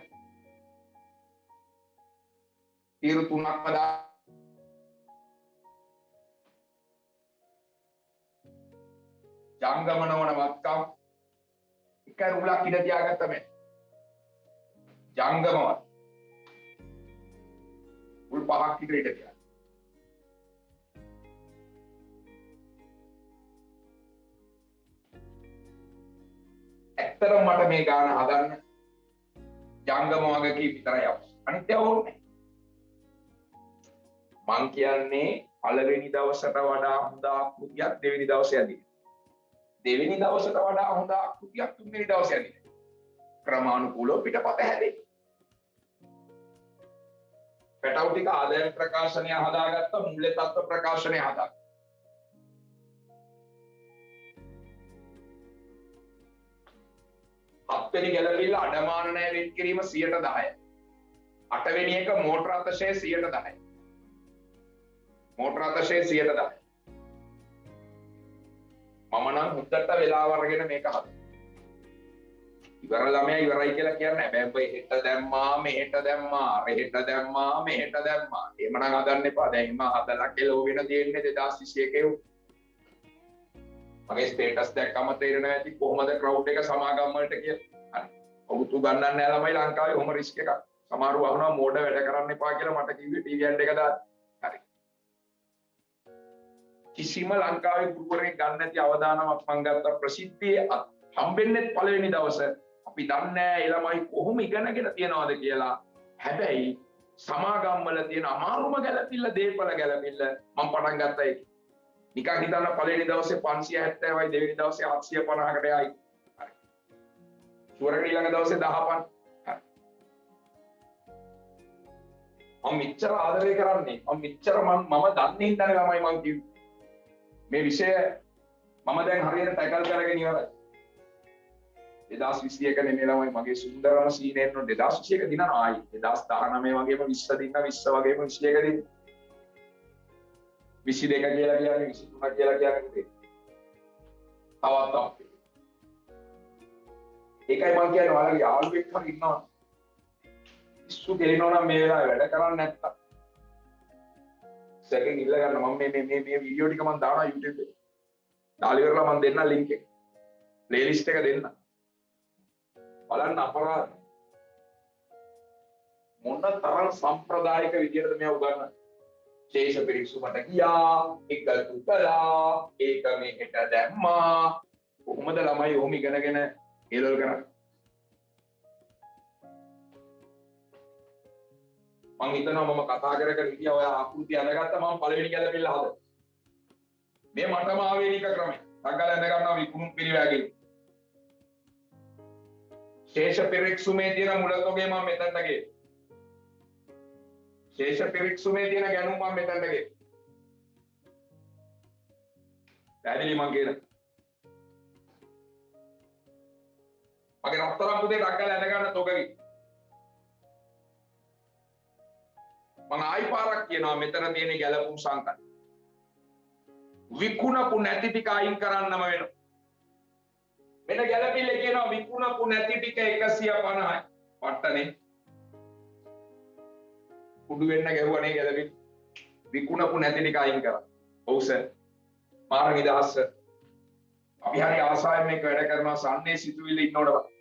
ජංගම නොවන වත්කම් එක රුලක් ඉඳ තියාගත්ත මේ ජංගමවත් රුල් පහක් ඉඳ තියාගන්න. ඇත්තටම මට මේ ගාන හදන්න ජංගම වගකීම් විතරයි අවශ්‍ය. අනිත් ඒවා ඕනේ. මං කියන්නේ පළවෙනි දවසට වඩා හොඳ ආකෘතියක් දෙවෙනි දවසේ යදී. දෙවෙනි දවසට වඩා හොඳ ආකෘතියක් තුන්වෙනි දවසේ යදී. ක්‍රමානුකූලව පිටපත හැදේ. පැටවු ටික ආදායම් ප්‍රකාශනය හදාගත්ත මූල්‍ය තත්ත්ව ප්‍රකාශනය හදා. හත්වෙනි ගැළපිල්ල අඩමාන ණය වෙන් කිරීම 10%. අටවෙනි එක මෝටර අතශය 10%. මෝටර අතශය 10%. මම නම් හුද්දට වෙලාව අරගෙන මේක හදා. ඉවර ළමයා ඉවරයි කියලා කියන්නේ නැහැ. බෑ හෙට දැම්මා මෙහෙට දැම්මා රෙහෙට දැම්මා මෙහෙට දැම්මා. එහෙමනම් හදන්න එපා. දැන් හිම හදලා කෙලෝගෙන තියෙන්නේ 2021 මගේ ස්ටේටස් දැක්කම තේරෙනවා ඇති කොහොමද ක්‍රවුඩ් එක සමාගම් වලට කියලා. හරි. ඔබතු ගන්නන්නේ නැහැ ළමයි ලංකාවේ ඔහොම රිස්ක් එකක්. සමහරව වහනවා මෝඩ වැඩ කරන්න එපා කියලා මට කිව්වේ ටීවී ඇඩ් එක දාන්න. හරි. කිසිම ලංකාවේ ගුරුවරයෙක් ගන්න නැති අවදානමක් මම ගත්ත ප්‍රසිද්ධියේ හම්බෙන්නේ පළවෙනි දවසේ අපි දන්නේ නැහැ ඒ ළමයි කොහොම ඉගෙනගෙන තියනවද කියලා. හැබැයි සමාගම් වල තියෙන අමාරුම ගැළපිල්ල දීපල ගැළපිල්ල මම පටන් ගත්තා ඒක. නිකන් හිතන්න පළවෙනි දවසේ 570යි දෙවෙනි දවසේ 750කට යයි. හරි. සුවරක ඊළඟ දවසේ 10 හරි. මම මෙච්චර ආදරය කරන්නේ මම මෙච්චර මම දන්නේ හින්දානේ ළමයි මම කිව්වේ. මේ විෂය මම දැන් හරියට ටැකල් කරගෙන ඉවරයි. 2021 නෙමෙයි ළමයි මගේ සුන්දරම සීනේ නෝ 2021 දිනන ආයි 2019 වගේම 20 දින 20 වගේම 21 දින 22 කියලා කියන්නේ 23 කියලා කියන්නේ තවත් අපේ ඒකයි මම කියන්නේ ඔයාලගේ යාළුවෙක් හරි ඉන්නවා ඉස්සු ගෙලිනවා නම් මේ වෙලාවේ වැඩ කරන්නේ නැත්තම් සෙකන් ඉල්ල ගන්න මම මේ වීඩියෝ ටික මම දානවා YouTube එකේ දාලා ඉවරලා මම දෙන්න ලින්ක් එක ප්ලේලිස්ට් එක දෙන්න බලන්න අපරාධ මොන තරම් සම්ප්‍රදායික විදියටද මේ උගන්වන්නේ ශේෂ පිරික්සුමට ගියා එකතු කළා ඒක මේකට දැම්මා කොහොමද ළමයි ඔහොම ඉගෙනගෙන ඒලවල කරන්නේ මම හිතනවා මම කතා කර කර හිටියා ඔය ආකෘති අඳගත්තා මම පළවෙනි ගැලපෙල්ල හද මේ මටම ආවේනික ක්‍රමය සංගල ඇඳ ගන්නවා විකුණු පිරිවැගින් ශේෂ පිරික්සුමේ තියෙන මුලතොගේ මම මෙතනට ගේ ශේෂ පිරික්සුමේ තියෙන ගැනුම් මම මෙතනට ගේ පැහැදිලි මං කියන මගේ රත්තරන් පුතේ සංගල ඇඳ ගන්න තොගගේ මම ආයි පාරක් කියනවා මෙතන තියෙන ගැලපුම් සංකල්ප විකුණපු නැති ටික අයින් කරන්නම වෙනවා මෙන්න ගැලපිල්ල කියනවා විකුණපු නැති ටික 150යි පට්ටනේ කුඩු වෙන්න ගැහුවනේ ගැලපිල්ල විකුණපු නැති ටික අයින් කරා ඔව් සර් මාර නිදහස් අපි හරි ආසාවෙන් මේක වැඩ කරනවා සම්නේ සිතුවිලි ඉන්නකොට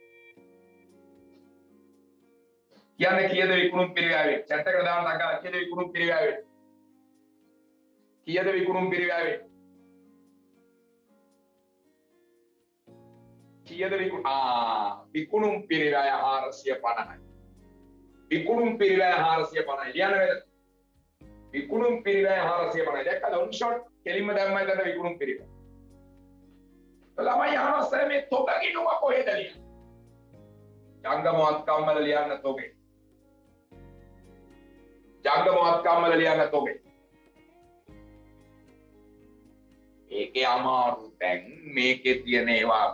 කියන්නේ කීයද විකුණුම් පිරිවැවේ chat එකට දාන්න අගා කීයද විකුණුම් පිරිවැවේ කීයද විකුණුම් පිරිවැවේ කීයද විකුණුම් පිරිවැය 450යි විකුණුම් පිරිවැය 450යි ලියන්න වේද විකුණුම් පිරිවැය 450යි දැක්කද ඔන් ෂොට් කෙලින්ම දැම්මයි දැන් විකුණුම් පිරිවැය ළමයි අහනස්සර මේ තොග ගිනුම කොහෙද ලියන්නේ ජංගමවත් කම්මල ලියන්න තොගේ ජංගමවත් කම්මල ලියන්න තොගේ ඒකේ අමාරු දැන් මේකේ තියෙන ඒවා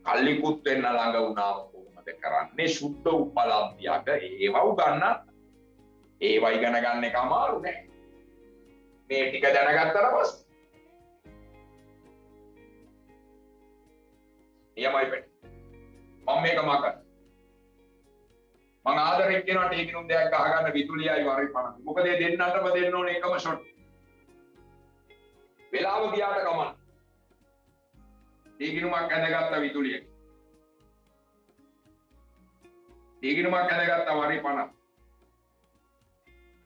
කල්ලිකුත් වෙන්න ළඟ වුණාම කොහොමද කරන්නේ සුද්ධ උපලබ්ධියක ඒවා උගන්නන්න ඒවා ඉගෙන ගන්න එක අමාරු නෑ මේ ටික දැනගත්තට පස්සේ එයමයි පෙට මම මේක මකන මම ආදරෙන් කියනවා ටීගිනුම් දෙයක් ගහගන්න විදුලියයි වරි 50 මොකද මේ දෙන්නටම දෙන්න ඕනේ එකම ෂොට් වෙලාව ගියාට කමන්න ටීගිනුමක් ඇඳගත්ත විදුලිය ටීගිනුමක් ඇඳගත්ත වරි 50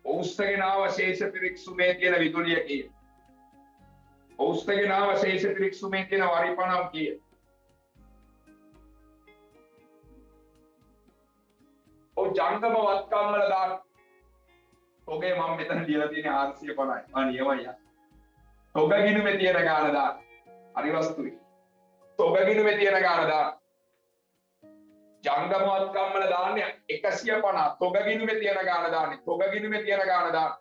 ඔවුස්තගෙන ආව ශේෂ පිරික්සුමේ තියෙන විදුලිය කීය ඔවුස්තගෙන ආව ශේෂ පිරික්සුමේ තියෙන වරි 50 කීය ජංගම වත්කම්මල දාන්න තොගේ මම මෙතන ලියලා තියෙන්නේ 450යි නියමයි තොග ගිණුමේ තියෙන ගාන දාන්න හරි වස්තුයි තොග ගිණුමේ තියෙන ගාන දාන්න ජංගම වත්කම්මල දාන්නේ 150 තොග ගිණුමේ තියෙන ගාන දාන්නේ තොග ගිණුමේ තියෙන ගාන දාන්න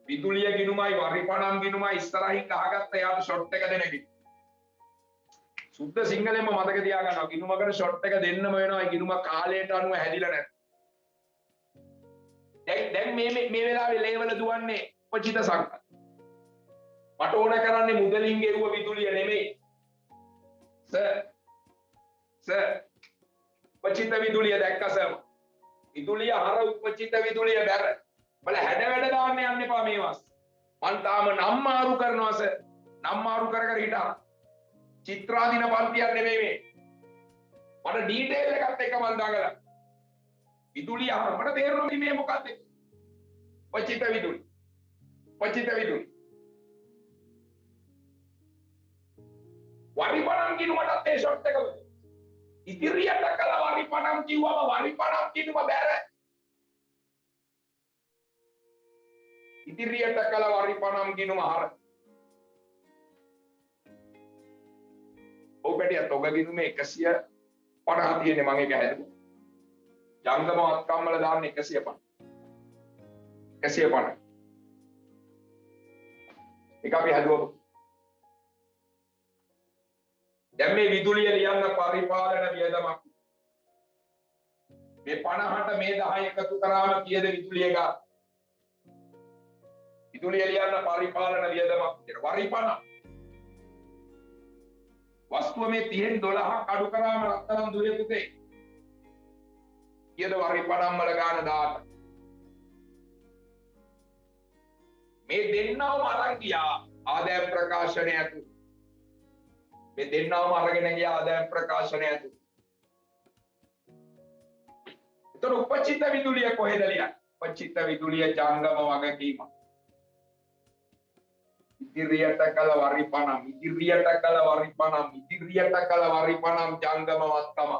විදුලිය ගිණුමයි වරි 50 ගිණුමයි ඉස්සරහින් ගහගත්ත යාට ෂොට් එක දෙනකි සුද්ධ සිංහලෙන්ම මතක තියාගන්නවා ගිණුමකට ෂොට් එක දෙන්නම වෙනවා ඒ ගිණුම කාලයට අනුව හැදිලා නැත්නම් දැන් මේ වෙලාවේ ලේවල දුවන්නේ උපචිත සංකල්ප මට ඕන කරන්නේ මුදලින් ගෙවුව විදුලිය නෙමෙයි සර් සර් උපචිත විදුලිය දැක්ක සර් විදුලිය හර උපචිත විදුලිය බැර බල හැඩ වැඩ දාන්න යන්න එපා මේවාස් මං තාම නම් මාරු කරනවා සර් නම් මාරු කර කර හිටා චිත්‍රාදීන පන්තියක් නෙමෙයි මේ මට ඩීටේල් එකත් එක්ක මං දාගලා විදුලිය හර මට තේරෙන්නේ මේ මොකක්ද උපචිත විදුලි වරිපණම් කිනුමටත් ඒ ෂොට් එක ඉදිරියට කළා වරිපණම් කිව්වම වරිපණම් කිනුම බැර ඉදිරියට කළා වරිපණම් කිනුම හර ඔබට තොග කිනුම 150 තියෙන්නේ මම ඒක හැදුවා ජංගම වත්කම් වල දාන්න 150 එක අපි හදුවා දැන් මේ විදුලිය ලියන්න පරිපාලන වියදමක් මේ 50ට මේ 10 එකතු කරාම කීයද විදුලිය ගන්න විදුලිය ලියන්න පරිපාලන වියදමක් විතර වරිපණ වස්තුව මේ 30න් 12ක් අඩු කරාම රත්තරන් දුවේ පුතේ කීයද වරිපණම් වල ගන්න දාට මේ දෙන්නවම අරන් ගියා ආදාය ප්‍රකාශනය ඇතුළු මේ දෙන්නවම අරගෙන ගියා ආදාය ප්‍රකාශනය ඇතුළු එතන උපචිත විදුලිය කොහෙද ලියන්නේ උපචිත විදුලිය ජංගම වගකීම ඉදිරියට කළ වරිපණම් ඉදිරියට කළ වරිපණම් ඉදිරියට කළ වරිපණම් ජංගම වත්කම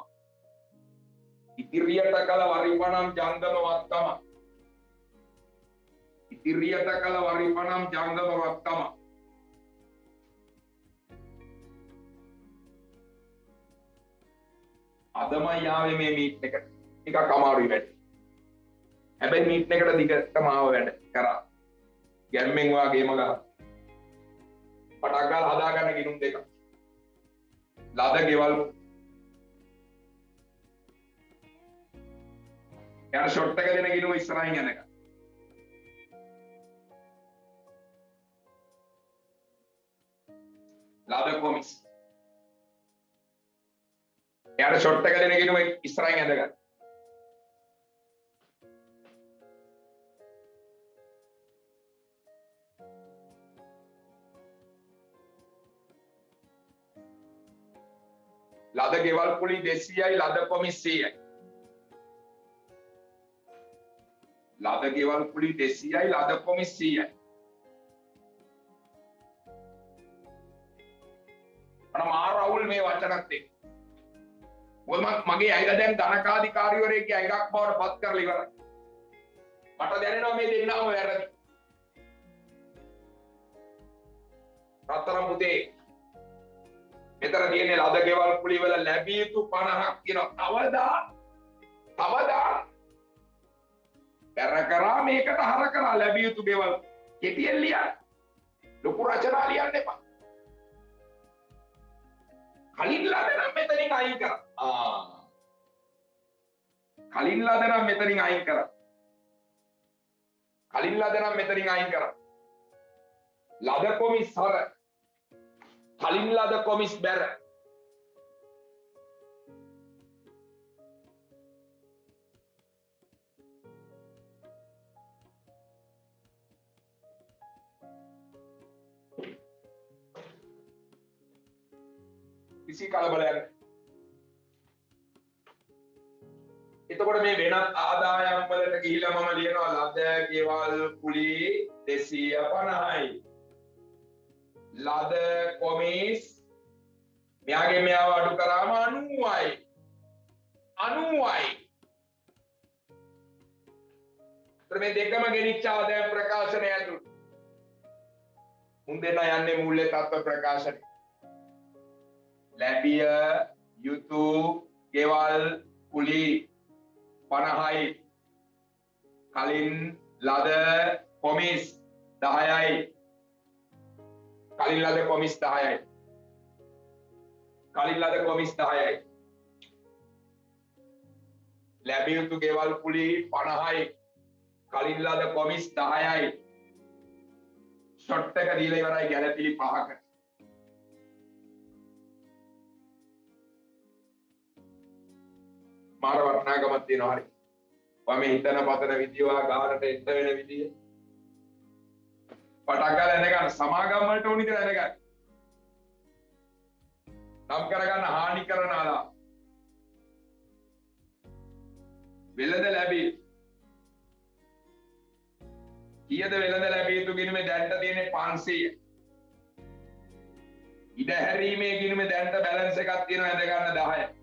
ඉදිරියට කළ වරිපණම් ජංගම වත්කම ඉදිරියට කළ වරිපණම් ජංගම වත්කම අදමයි ආවේ මේ මීට් එකට ටිකක් අමාරුයි වැඩ හැබැයි මීට් එකට දිගටම ආව වැඩ කරා ගැම්මෙන් වාගේම ගහ පටක් ගාලා හදා ගන්න ගිනුම් දෙක ලද ගෙවල් යන ෂොට් එක දෙන ගිනුම ඉස්සරහින් යනක ලද කොමිස් යාර ෂොට් එක දෙන ගිනුම ඉස්සරහින් ඇඳගන්න ලද ගෙවල් කුලි 200යි ලද කොමිස් 100යි ලද ගෙවල් කුලි 200යි ලද කොමිස් 100යි අර මා රවුල් මේ වචනත් එක්ක මොකද මගේ ඇඟ දැන් ධනකාධිකාරිවරයෙක්ගේ ඇඟක් බවට පත් කරලා ඉවරයි මට දැනෙනවා මේ දෙන්නම වැරදි රත්තරන් පුතේ මෙතන තියෙන්නේ ලද ගෙවල් කුලි වල ලැබිය යුතු 50ක් කියනවා තවදා පෙර කරා මේකට හර කරා ලැබිය යුතු ගෙවල් කෙටියෙන් ලියන්න ලොකු රචනා ලියන්න එපා කලින් ලද නම් මෙතනින් අයින් කරා කලින් ලද නම් මෙතනින් අයින් කරා කලින් ලද නම් මෙතනින් අයින් කරා ලද කොමිස් හර කලින් ලද කොමිස් බැර කිසි කලබලයක් එතකොට මේ වෙනත් ආදායම් වලට ගිහිලා මම ලියනවා ලද ගෙවල් කුලි 250යි ලද කොමිස් මෙයාගේ මෙයාව අඩු කරාම 90යි 90යි මේ දෙකම ගෙනිච්ච ආදායම් ප්‍රකාශනය ඇතුළු මුන් දෙන්න යන්නේ මූල්‍ය තත්ත්ව ප්‍රකාශනය ලැබිය යුතු ගෙවල් කුලි 50යි කලින් ලද කොමිස් 10යි කලින් ලද කොමිස් 10යි කලින් ලද කොමිස් 10යි ලැබිය යුතු ගෙවල් කුලි 50යි කලින් ලද කොමිස් 10යි ෂොට් එක දීලා ඉවරයි ගැලපිලි 5ක මාර වටිනාකමක් තියෙනවා හරි. ඔයා මේ හිතන පතන විදිය ඔයා ගානට එන්න වෙන විදිය. පටක් ගාලා එන ගන්න සමාගම් වලට ඕනි කියලා එන ගන්න. නම් කරගන්න හානි කරන ආලා. වෙළඳ ලැබී කීයද වෙළඳ ලැබිය යුතු ගිණුමේ දැන්ට තියෙන්නේ 500. ඉඩ හැරීමේ ගිණුමේ දැන්ට බැලන්ස් එකක් තියෙනවා ඇඳ ගන්න 10.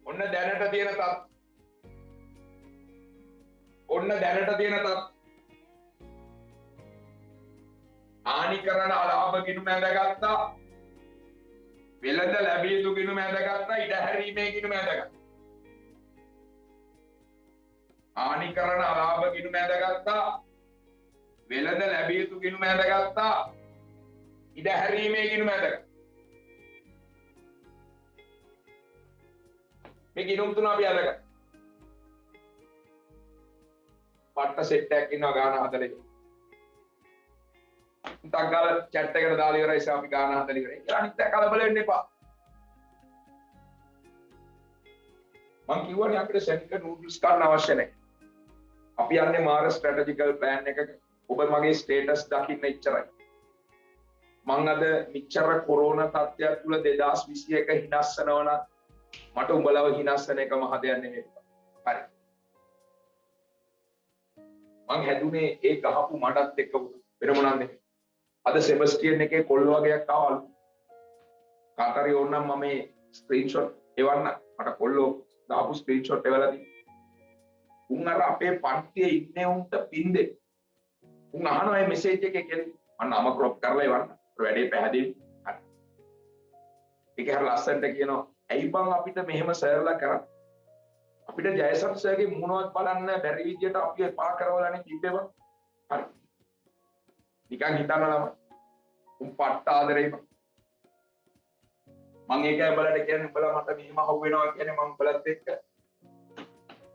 ඔන්න දැනට තියෙන තත්. ඔන්න දැනට තියෙන තත්. හානි කරන අලාභ ගිණුම ඇඳගත්තා. වෙළඳ ලැබිය යුතු ගිණුම ඇඳගත්තා. ඉඩ හැරීමේ ගිණුම ඇඳගත්තා. හානි කරන අලාභ ගිණුම ඇඳගත්තා. වෙළඳ ලැබිය යුතු ගිණුම ඇඳගත්තා. ඉඩ හැරීමේ ගිණුම ඇඳගත්තා. මේ ගිණුම් තුන අපි අඳගත්තා. පට්ට සෙට් එකක් ඉන්නවා ගාන 40. තංගල chat එකට දාලා ඉවරයි අපි ගාන 40 ඉවරයි. ඒක අනිත් කලබල වෙන්න එපා. මම කිව්වනේ අපිට සෙන්ටර් නූඩල්ස් ගන්න අවශ්‍ය නැහැ. අපි යන්නේ මාර ස්ට්‍රැටජිකල් ප්ලෑන් එකක. ඔබ මගේ ස්ටේටස් දකින්න ඉච්චරයි. මං අද මිච්චර කොරෝනා තත්ත්වයක් තුල 2021 හිනස්සනවා නම් මට උඹලව හිනස්සන එක මහ දෙයක් නෙමෙයි. හරි. මං හැදුනේ ඒ ගහපු මඩත් එක්ක වෙන මොනක්ද නෙමෙයි. අද සෙබස්ටියන් එකේ කොල්ල වගේක් ආවලු. කාටරි ඕනනම් මම මේ ස්ක්‍රීන්ෂොට් එවන්න. මට කොල්ලෝ දාපු ස්ක්‍රීන්ෂොට් එවලා දී. උන් අර අපේ පන්තියේ ඉන්නේ උන්ට පින්දේ. උන් අහනවා මේ මෙසේජ් එකේ කියලා. මම නම ක්‍රොප් කරලා එවන්න. වැඩේ පැහැදිලි. හරි. ඒක හරිය ලස්සනට කියනවා. ඇයි බං අපිට මෙහෙම සර්ලා කරන්නේ? අපිට ජයසම් සර්ගේ මොනවත් බලන්න බැරි විදියට අපි එපා කරවලානේ තිබ්බේ බං. හරි. නිකන් හිතන්න ළම. උන් පට්ට ආදරේ බං. මම ඒකයි බලන්න කියන්නේ උඹලා මට මෙහෙම හවු වෙනවා කියන්නේ මම උඹලත් එක්ක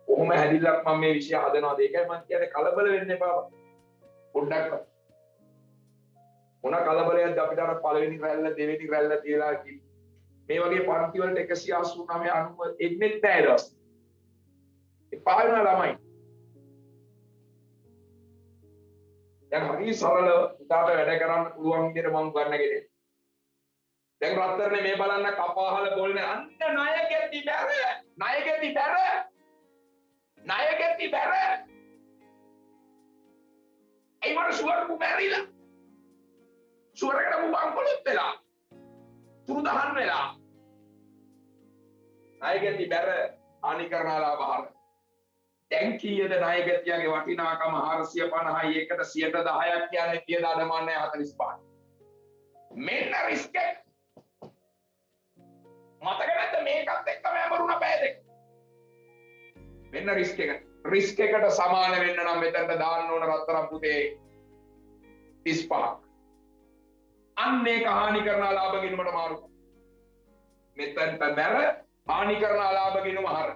කොහොම හැදිල්ලක් මම මේ විෂය හදනවාද ඒකයි මම කියන්නේ කලබල වෙන්න එපා පොඩ්ඩක් මොන කලබලයක්ද අපිට අර පළවෙනි රැල්ල දෙවෙනි රැල්ල තියලා මේ වගේ පන්ති වලට 189 90 එන්නේ නැහැ දවස් එපා වෙන ළමයි දැන් හරි සරල උදාට වැඩ කරන්න පුළුවන් විදිහට මම ගන්නගෙන දැන් රත්තරනේ මේ බලන්න කපාහල බොල්නේ අන්න ණයකෙති බැර ණයකෙති බැර ඒ මර ෂුවර් කුමැරිලා ෂුවරකට මුබන් කොලොත් වෙලා තුරු දහන් වෙලා ණයකෙති බැර හානි කරනාලා බහර දැන් කීයද ණයකෙතියගේ වටිනාකම 450යි ඒකට 10% කියන්නේ කීයද අඩමාන්නේ 45 මෙන්න රිස්ක් එක මතක නැද්ද මේකත් එක්කම ඇමරුණා පැය දෙක මෙන්න රිස්ක් එකට සමාන වෙන්න නම් මෙතනට දාන්න ඕන රත්තරන් පුතේ 35ක් අන්න ඒක හානි කරන ලාභ ගිණුමට මාරු මෙතනට බැර හානි කරන ලාභ ගිණුම හර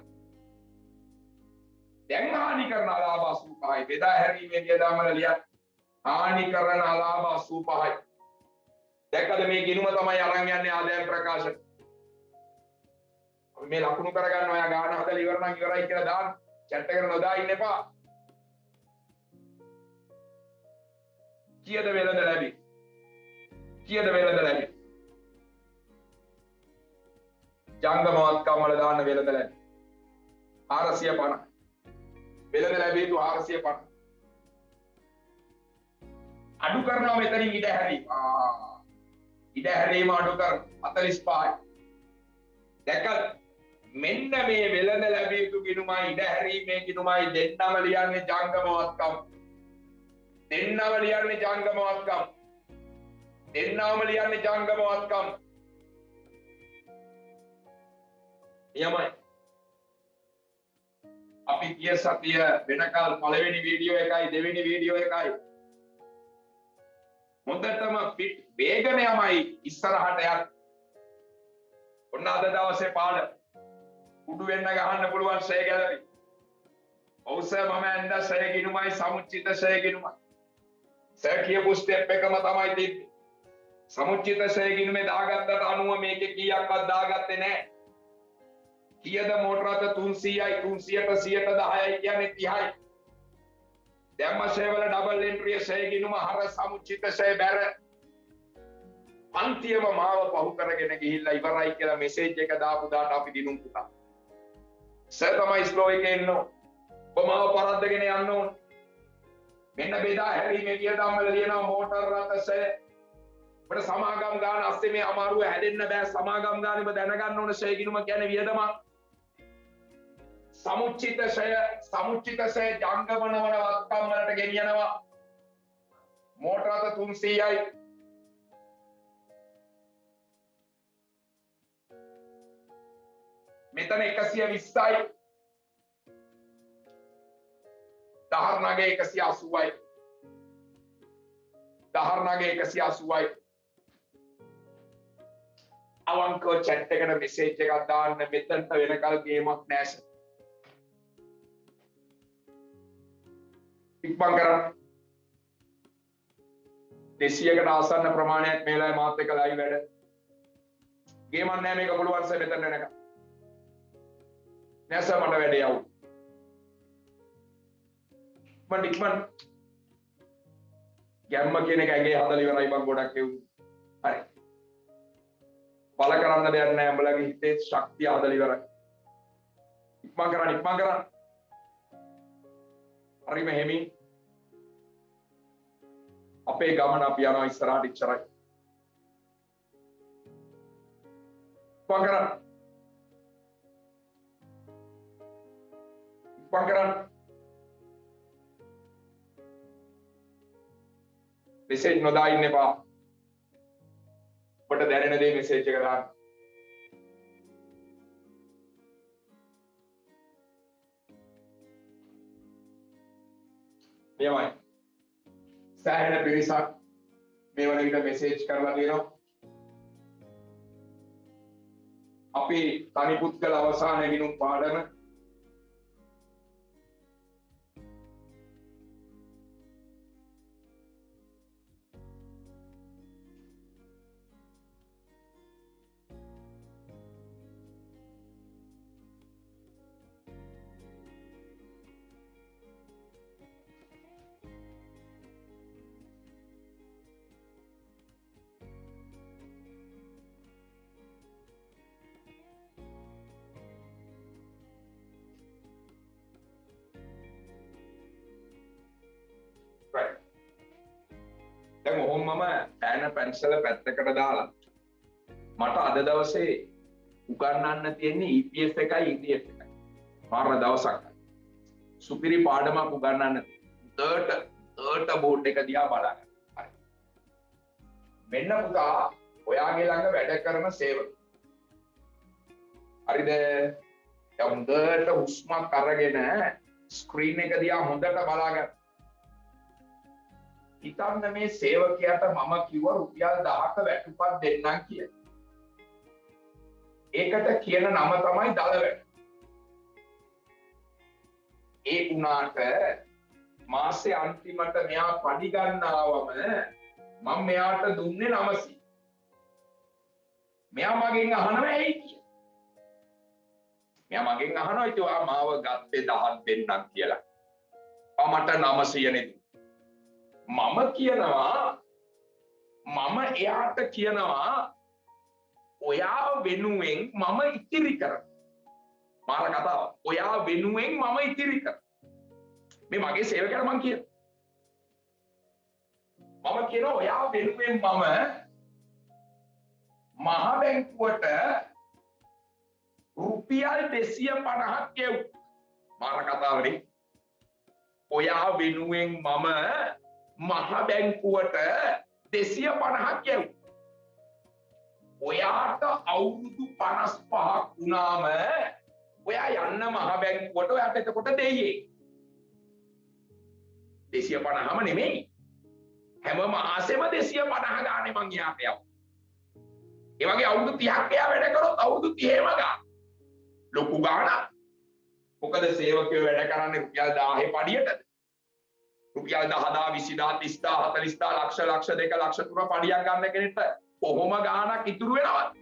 දැන් හානි කරන ලාභ 85යි බෙදා හැරීමේ වියදම්වල ලියන්න හානි කරන ලාභ 85යි දැක්කද මේ ගිණුම තමයි අරන් යන්නේ ආදායම් ප්‍රකාශන මේ ලකුණු කරගන්න ඔයා ගාන හදලා ඉවර නම් ඉවරයි කියලා දාන්න chat එකට නොදා ඉන්න එපා කීයද වෙළඳ ලැබි ජංගමවත්කම් වල දාන්න වෙළඳ ලැබි 450 වෙළඳ ලැබි යුතු 450 අඩු කරනවා මෙතනින් ඉඩ හැරීම අඩු කර 45යි දැක්කද මෙන්න මේ වෙළඳ ලැබිය යුතු ගිණුමයි ඉඩ හැරීමේ ගිණුමයි දෙන්නම ලියන්නේ ජංගමවත්කම් නියමයි අපි ගිය සතිය වෙනකල් පළවෙනි වීඩියෝ එකයි දෙවෙනි වීඩියෝ එකයි හොඳටම ෆිට වේගන යමයි ඉස්සරහට යන්න ඔන්න අද දවසේ පාඩම උඩු වෙන්න ගහන්න පුළුවන් ෂේ ගැලවි. ඔව් සර් මම ඇඳ ෂේ ගිණුමයි සමුච්චිත ෂේ ගිණුමයි. සර් කියපු ස්ටෙප් එකම තමයි තිබ්බේ. සමුච්චිත ෂේ ගිණුමේ දාගත්තට අනුව මේකේ කීයක්වත් දාගත්තේ නැහැ. කීයද මෝටර රථ 300යි 300ට 110යි කියන්නේ 30යි. දැම්ම ෂේවල ඩබල් එන්ට්‍රිය ෂේ ගිනුම හර සමුචිත ෂේ බැර අන්තිම මාව පහු කරගෙන ගිහිල්ලා ඉවරයි කියලා මෙසේජ් එක දාපු දාට අපි දිනුම් පුතා. සර් තමයි ස්ලෝ එකේ ඉන්නෝ. ඔබ මාව පරද්දගෙන යන්න ඕන. මෙන්න බෙදා හැරීමේ වියදම් වල ලියනවා මෝටර රථ ෂේ. අපිට සමාගම් ගාන අස්සේ මේ අමාරුව හැදෙන්න බෑ. සමාගම් ගාන ඔබ දැනගන්න ඕන ෂේ ගිනුම කියන්නේ වියදමක්. සමුච්චිත ෂය ජංගමන වන වත්කම් වලට ගෙනියනවා. මෝටර රථ 300යි. මෙතන 120යි. දහරණගේ 180යි. දහරණගේ 180යි. අවංකව chat එකට message එකක් දාන්න මෙතනට වෙනකල් ගේමක් නැහැ. ඉක්මන් කරන්න. 200කට ආසන්න ප්‍රමාණයක් මේ වෙලාවේ මාත් එක්ක ලයිව් වැඩ. ගේමක් නැහැ මේක පුළුවන් සර් මෙතන වෙනකල්. නෑ සර් මට වැඩේ යවු. ඉක්මන්. ගැම්ම කියන එක ඇගේ හදලා ඉවරයි බං ගොඩක් එව්වා. හරි. බල කරන්න දෙයක් නැහැ උඹලගේ හිතේ ශක්තිය හදලා ඉවරයි. ඉක්මන් කරන්න. හරිම හිමින් අපේ ගමන අපි යනවා ඉස්සරහට ඉච්චරයි. ඉක්මන් කරන්න. මෙසේජ් නොදා ඉන්න එපා. ඔබට දැනෙන දේ මෙසේජ් එක දාන්න. මෙයමයි. සෑහෙන පිරිසක් මේ වන විට මෙසේජ් කරලා තියෙනවා. අපි තනි පුද්ගල අවසාන ගිණුම් පාඩම දැන් ඔහොම මම පෑන පැන්සල පැත්තකට දාලා මට අද දවසේ උගන්වන්න තියෙන්නේ EPS එකයි EDF එකයි. මාර දවසක්. සුපිරි පාඩමක් උගන්වන්න තියෙනවා. බෝඩ් එක දිහා බලන්න. හරි. මෙන්න පුතා ඔයාගේ ළඟ වැඩ කරන සේවක. හරිද? දැන් හොඳට හුස්මක් අරගෙන ස්ක්‍රීන් එක දිහා හොඳට බලාගන්න. හිතන්න මේ සේවකයාට මම කිව්ව රුපියල් 1000ක වැටුපක් දෙන්නම් කියලා. ඒකට කියන නම තමයි දල වැට. ඒ උනාට මාසේ අන්තිමට මෙයා පඩි ගන්න ආවම මම මෙයාට දුන්නේ 900. මෙයා මගෙන් අහනවා ඇයි කියලා. මෙයා මගෙන් අහනවා ඉතින් ඔයා මාව ගත්තේ 1000ක් දෙන්නම් කියලා. මට 900 නේ. මම එයාට කියනවා ඔයා වෙනුවෙන් මම ඉතිරි කරනවා. මාර කතාව. ඔයා වෙනුවෙන් මම ඉතිරි කරනවා. මේ මගේ සේවකයාට මම කියනවා ඔයා වෙනුවෙන් මම මහ බැංකුවට රුපියල් 250ක් ගෙව්වා. මාර කතාවනේ. ඔයා වෙනුවෙන් මම මහ බැංකුවට 250ක් ගෙව්වා. ඔයාට අවුරුදු 55ක් වුණාම ඔයා යන්න මහ බැංකුවට ඔයාට එතකොට දෙයියේ 250ම නෙමෙයි. හැම මාසෙම 250 ගානේ මං යාට යවුවා. ඒ වගේ අවුරුදු 30ක් එයා වැඩ කරොත් අවුරුදු 30ම ගන්න. ලොකු ගාණක්. මොකද සේවකයෝ වැඩ කරන්නේ රුපියල් 1000 පඩියටද? රුපියල් 10,000 20,000 30,000 40,000 ලක්ෂ 2 ලක්ෂ 3 පඩියක් ගන්න කෙනෙක්ට කොහොම ගාණක් ඉතුරු වෙනවද?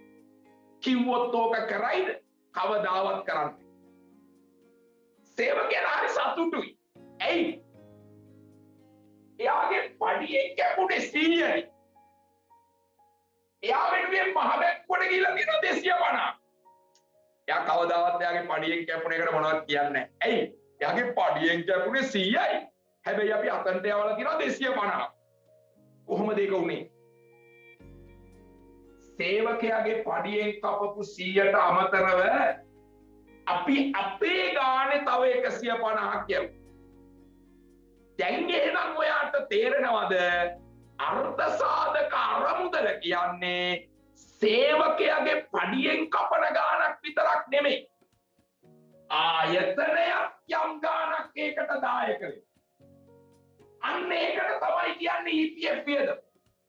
කිව්වොත් ඕක කරයිද? කවදාවත් කරන්නේ. සේවකයා හරි සතුටුයි. ඇයි? එයාගේ පඩියෙන් කැපුණේ 100යි. එයා වෙනුවෙන් මහ බැංකුවට ගිහිල්ලා තියෙනවා 250. එයා කවදාවත් එයාගේ පඩියෙන් කැපුණ එකට මොනවද කියන්නේ නැහැ. ඇයි? එයාගේ පඩියෙන් කැපුණේ 100යි. හැබැයි අපි අතන්ට යවලා තියෙනවා 250. කොහොමද ඒක උනේ? සේවකයාගේ පඩියෙන් කපපු 100ට අමතරව අපි අපේ ගානේ තව 150ක් යවුවා. දැන් එහෙනම් ඔයාට තේරෙනවද අර්ථ සාධක අරමුදල කියන්නේ සේවකයාගේ පඩියෙන් කපන ගානක් විතරක් නෙමෙයි. ආයතනයක් යම් ගානක් ඒකට දායක වෙනවා. අන්න ඒකට තමයි කියන්නේ EPF වියදම.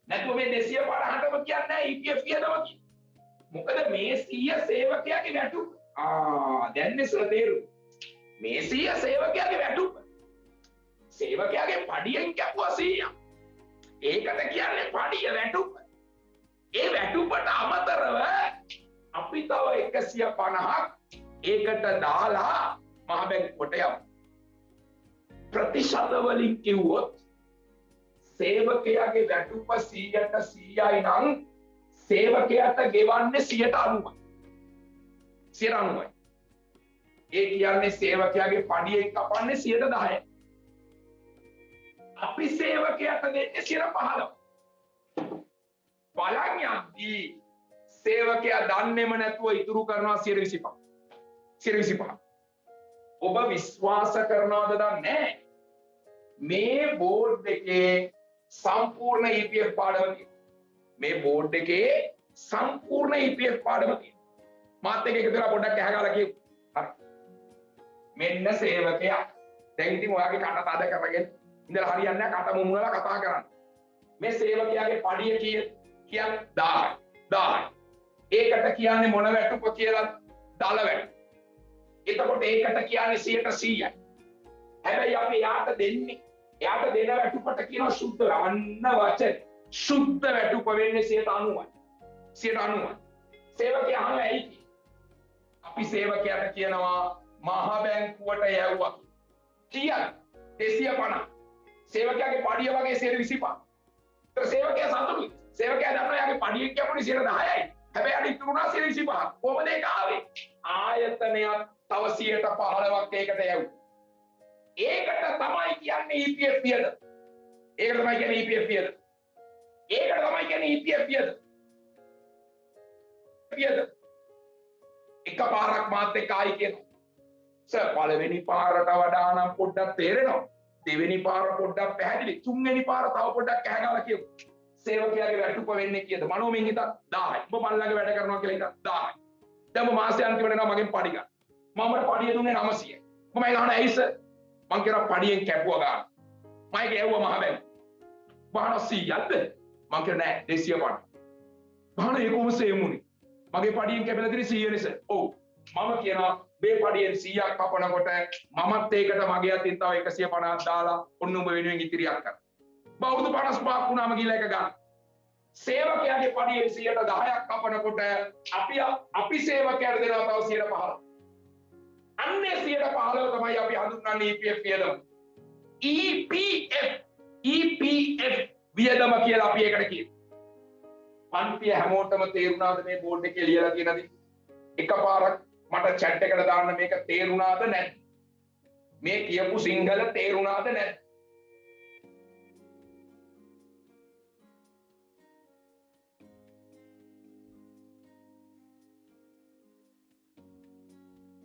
නැත්නම් මේ 250ටම කියන්නේ EPF වියදම කියන්නේ. මොකද මේ 100 සේවකයාගේ වැටුප. දැන් ඉස්සර තේරුණා. මේ 100 සේවකයාගේ වැටුප. සේවකයාගේ පඩියෙන් කැපුවා 100ක්. ඒකට කියන්නේ පඩිය වැටුප. ඒ වැටුපට අමතරව අපි තව 150ක් ඒකට දාලා මහ බැංකුවට යමු. ප්‍රතිශත වලින් කිව්වොත් සේවකයාගේ වැටුප 100ට 100යි නම් සේවකයාට ගෙවන්නේ 90යි. 90යි. ඒ කියන්නේ සේවකයාගේ පඩියෙන් කපන්නේ 10%යි. අපි සේවකයාට දෙන්නේ 15%. බලන් යද්දී සේවකයා දන්නේම නැතුව ඉතුරු කරනවා 25%. 25%. ඔබ විශ්වාස කරනවද දන්නේ නැහැ. මේ බෝඩ් එකේ සම්පූර්ණ EPF පාඩම තියෙනවා. මේ බෝඩ් එකේ සම්පූර්ණ EPF පාඩම තියෙනවා. මාත් එක්ක එකතු වෙලා පොඩ්ඩක් ඇහගාලා කියමු. හරි. මෙන්න සේවකයා. දැන් ඉතින් ඔයාගේ කට තද කරගෙන ඉඳලා හරියන්නේ නැහැ කට මුමුණලා කතා කරන්න. මේ සේවකයාගේ පඩිය කියන්නේ 1000යි. ඒකට කියන්නේ මොන වැටුප කියලා? දල වැටුප. එතකොට ඒකට කියන්නේ 100යි. හැබැයි අපි යාට දෙන්නේ එයාට දෙන වැටුපට කියනවා සුද්ධ අන්න වචන. සුද්ධ වැටුප වෙන්නේ 90යි. 90යි. සේවකයා අහනවා ඇයි? අපි සේවකයාට කියනවා මහ බැංකුවට යවුවා. කීයද? 250. සේවකයාගේ පඩිය වගේ 125. ඒතර සේවකයා සතුටුයි. සේවකයා දන්නවා යාගේ පඩියෙන් කැපුණේ 10%යි. හැබැයි අර ඉතුරුනා 125. කොහොමද ඒක ආවේ? ආයතනයක් තව 115ක් ඒකට යවුවා. ඒකට තමයි කියන්නේ EPF වියදම. ඒකට තමයි කියන්නේ EPF වියදම. ඒකට තමයි කියන්නේ EPF වියදම. එකපාරක් මාත් එක්ක ආයි කියනවා. සර් පළවෙනි පාරට වඩා නම් පොඩ්ඩක් තේරෙනවා. දෙවෙනි පාර පොඩ්ඩක් පැහැදිලි. තුන්වෙනි පාර තව පොඩ්ඩක් ඇහගාලා කියමු. සේවකයාගේ වැටුප වෙන්නේ කීයද? මනෝමයෙන් හිතක් 1000යි. ඔබ මල්ලගේ වැඩ කරනවා කියලා හිතක් 1000යි. දැන් ඔබ මාසෙ අන්තිමට එනවා මගෙන් පඩි ගන්න. මම පඩිය දුන්නේ 900යි. මම ගහන ඇයි සර්? මං කියනවා පඩියෙන් කැපුවා ගන්න. මම ගෙවුවා මහ බැංකුව. බාන 100ක්ද? මං කියනවා නෑ 250. බාන ඒකම සේමුනේ. මගේ පඩියෙන් කැපෙලා තියෙන්නේ 100 නේ සර්. ඔව්. මම කියනවා මේ පඩියෙන් 100ක් කපනකොට මමත් ඒකට මගේ අතින් තව 150ක් දාලා ඔන්න ඔබ වෙනුවෙන් ඉතිරියක් කරා. බෞද්ධ 55ක් වුණාම ගිහලා එක ගන්න. සේවකයාගේ පඩියෙන් 100ට 10ක් කපනකොට අපි සේවකයාට දෙනවා තව 115. අන්නේ 115 තමයි අපි හඳුන්වන්නේ EPF වියදම. EPF වියදම කියලා අපි ඒකට කියනවා. පන්තිය හැමෝටම තේරුණාද මේ බෝඩ් එකේ ලියලා තියෙනද? එකපාරක් මට chat එකට දාන්න මේක තේරුණාද නැද්ද? මේ කියපු සිංහල තේරුණාද නැද්ද?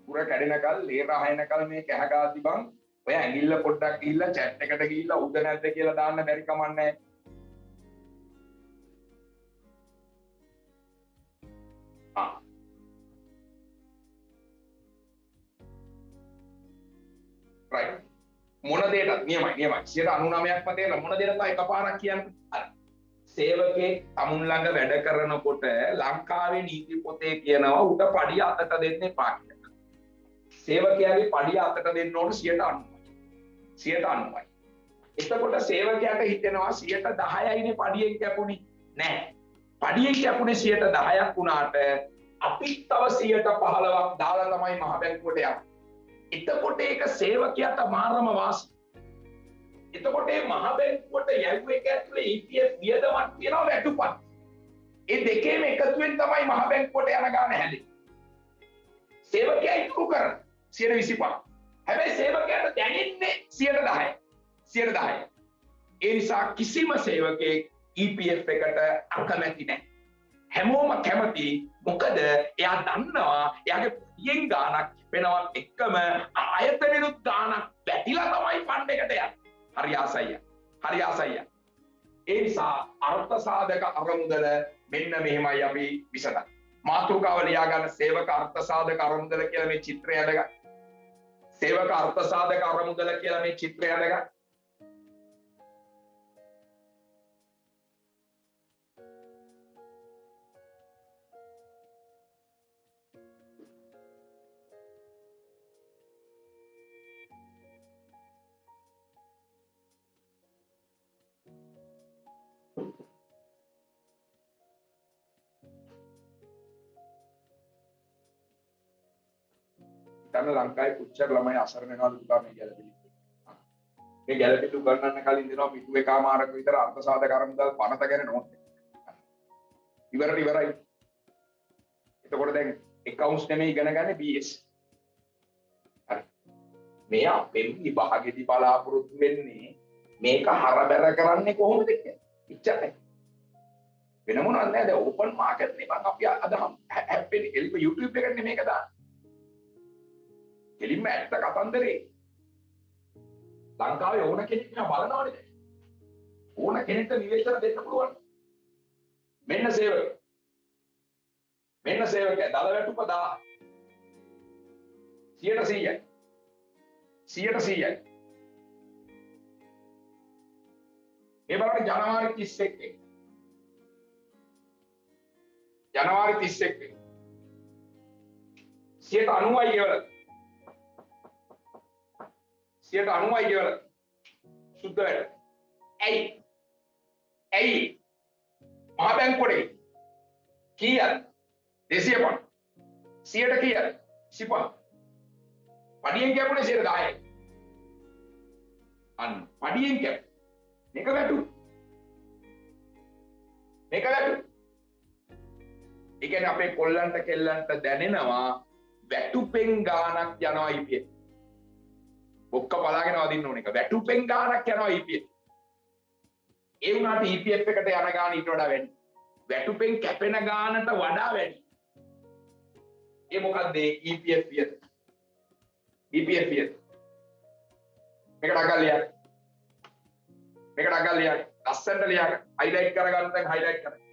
පුර කැඩෙනකල් ලේ රහයනකල් මේ කැහගාති බං ඔය ඇඟිල්ල පොඩ්ඩක් ගිහිල්ලා chat එකට ගිහිල්ලා උද නැද්ද කියලා දාන්න බැරි කමක් නැහැ. right මොන දෙයටත් නියමයි 99%ක්ම තේරෙන මොන දෙයකට එකපාරක් කියන්නේ සේවකේ තමුන් ළඟ වැඩ කරනකොට ලංකාවේ නීති පොතේ කියනවා උට පඩිය අතට දෙන්න එපා කියලා. සේවකයාගේ පඩිය අතට දෙන්න ඕන 90%. එතකොට සේවකයාට හිතෙනවා 10%යිනේ පඩියෙන් කැපුණේ. නෑ. පඩියෙන් කැපුණේ 10%ක් වුණාට අපි තව 115ක් දාලා තමයි මහ බැංකුවට යන්නේ. එතකොට ඒක සේවකයාට මාරම වාසි. එතකොට මේ මහ බැංකුවට යවු එක ඇතුලේ EPF වියදමක් තියෙනවා වැටුපත්. ඒ දෙකේම එකතුවෙන් තමයි මහ බැංකුවට යන ගාන හැදෙන්නේ. සේවකයා ඉතුරු කරන 125. හැබැයි සේවකයාට දැනෙන්නේ 110. 110. ඒ නිසා කිසිම සේවකයෙක් EPF එකට අකමැති නැහැ. හැමෝම කැමති. මොකද එයා දන්නවා එයාගේ පියෙන් ගාණක් වෙනවා එක්කම ආයතනෙනුත් ගාණක් වැටිලා තමයි ෆන්ඩ් එකට යන්නේ. හරි ආසයිය. හරි ආසයිය. ඒ නිසා අර්ථ සාධක අරමුදල මෙන්න මෙහෙමයි අපි විසඳන්නේ. මාතෘකාව ලියා ගන්න සේවක අර්ථ සාධක අරමුදල කියලා මේ චිත්‍රය අදගන්න. සේවක අර්ථ සාධක අරමුදල කියලා මේ චිත්‍රය අදගන්න. තන ලංකාවේ පුච්චර ළමයි අසරණ වෙනවා දුකා මේ ගැලපිලි. මේ ගැලපිලි උගන්නන්න කලින් දෙනවා පිටු එකමාරක විතර අර්ථ සාධක අරමුදල් පනත ගැන නෝට් එක. ඉවරයි. එතකොට දැන් accounts නෙමෙයි ඉගෙන ගන්න BS. හරි. මේ අපේ විභාගෙදි බලාපොරොත්තු වෙන්නේ මේක හරබැර කරන්නේ කොහොමද කියලා. ඉච්චරයි. වෙන මොනවද නෑ දැන් ඕපන් මාකට් නේ මම අපි අද හැප්පෙන්නේ එල්ප YouTube එකට නේ මේක දාන්නේ. කෙලින්ම ඇත්ත කතන්දරේ ලංකාවේ ඕන කෙනෙක් නෑ බලනවනේ දැන්. ඕන කෙනෙක්ට නිවේදන දෙන්න පුළුවන්. මෙන්න සේවක. මෙන්න සේවකයා දල වැටුප 1000. 100%යි. 100%යි. ඒ බලන්න ජනවාරි 31 එක. ජනවාරි 31 එක. 90යි ගෙවලා. 90යි ගෙවලා. සුද්ධ වැඩ. ඇයි මහ බැංකුවේ කීයද 205 100ට කීයද 25 පඩියෙන් කැපුණේ 10යි අන්න පඩියෙන් කැප මේක වැටු ඒ කියන්නේ අපේ කොල්ලන්ට කෙල්ලන්ට දැනෙනවා වැටුපෙන් ගාණක් යනවා EPF ඔක්ක බලාගෙන වදින්න ඕන එක වැටුපෙන් ගාණක් යනවා EPF ඒ වුණාට EPF එකට යන ගාන ඊට වඩා වැඩි. වැටුපෙන් කැපෙන ගානට වඩා වැඩි. ඒ මොකද්ද EPF වියද? EPF වියද. මේකට අගල්ලියක්. ලස්සනට ලියන්න. හයිලයිට් කරගන්න දැන් හයිලයිට් කරන්න.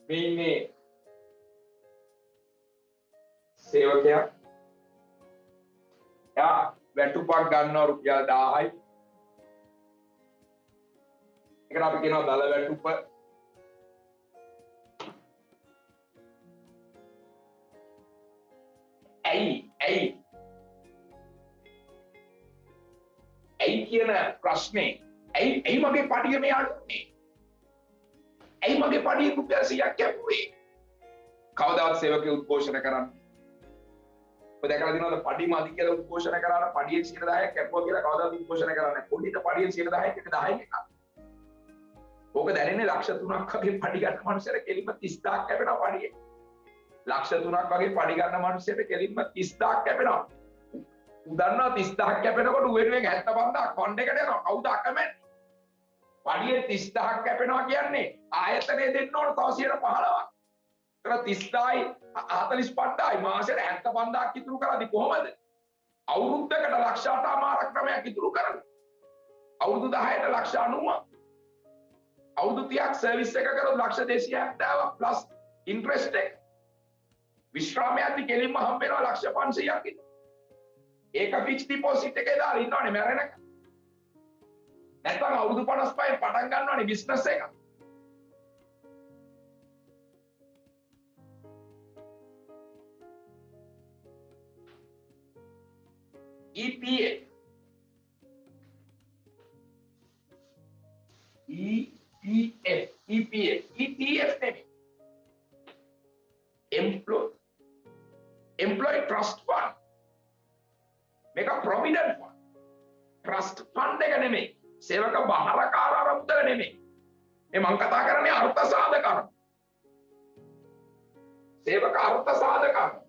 මේ ඉන්නේ සේවකයා. යා වැටුපක් ගන්නවා රුපියල් 1000යි. ඒකට අපි කියනවා දල වැටුප. ඇයි කියන ප්‍රශ්නේ ඇයි මගේ පඩිය මේ අඩුනේ? ඇයි මගේ පඩිය රුපියල් 100ක් කැපුවේ? කවදාවත් සේවකයෝ උද්ඝෝෂණ කරන්නේ. ඔය දැකලා දිනවල පඩි මදි කියලා උද්ඝෝෂණ කරාට පඩියෙන් 110ක් කැපුවා කියලා කවදාවත් උද්ඝෝෂණ කරන්නේ නැහැ. පොඩිට පඩියෙන් 110ක් එක 10ක් එකක්. ඕක දැනෙන්නේ ලක්ෂ 3ක් වගේ පඩි ගන්න මනුස්සයර කෙලින්ම 30000ක් කැපෙනවා පඩියෙන්. ලක්ෂ 3ක් වගේ පඩි ගන්න මනුස්සයට කෙලින්ම 30000ක් කැපෙනවා. උදන්නවා 30000ක් කැපෙනකොට උවෙනුවෙන් 75000ක් ෆන්ඩ් එකට යනවා. කවුද අකමැති? පඩියෙන් 30000ක් කැපෙනවා කියන්නේ ආයතනය දෙන්න ඕන තව 15ක්. 30,000යි 45,000යි මාසෙට 75,000ක් ඉතුරු කරද්දි කොහමද? අවුරුද්දකට ලක්ෂ 8මාරක් ක්‍රමයක් ඉතුරු කරන්නේ. අවුරුදු 10ට ලක්ෂ 90ක්. අවුරුදු 30ක් සර්විස් එක කරොත් ලක්ෂ 270ක් ප්ලස් ඉන්ට්‍රෙස්ට් එක. විශ්‍රාමයන්දි කෙලින්ම හම්බ වෙනවා ලක්ෂ 500ක් ඉතින්. ඒක ෆික්ස් ඩිපොසිට් එකේ දාලා ඉන්නවනේ මැරෙනකම්. නැත්නම් අවුරුදු 55 පටන් ගන්නවනේ බිස්නස් එක. EPF නෙමෙයි. Employee Trust Fund. මේක Provident Fund. Trust Fund එක නෙමෙයි. සේවක බහරකාර අරමුදල නෙමෙයි. මේ මම කතා කරන්නේ අර්ථ සාධක අරමුදල. සේවක අර්ථ සාධක අරමුදල.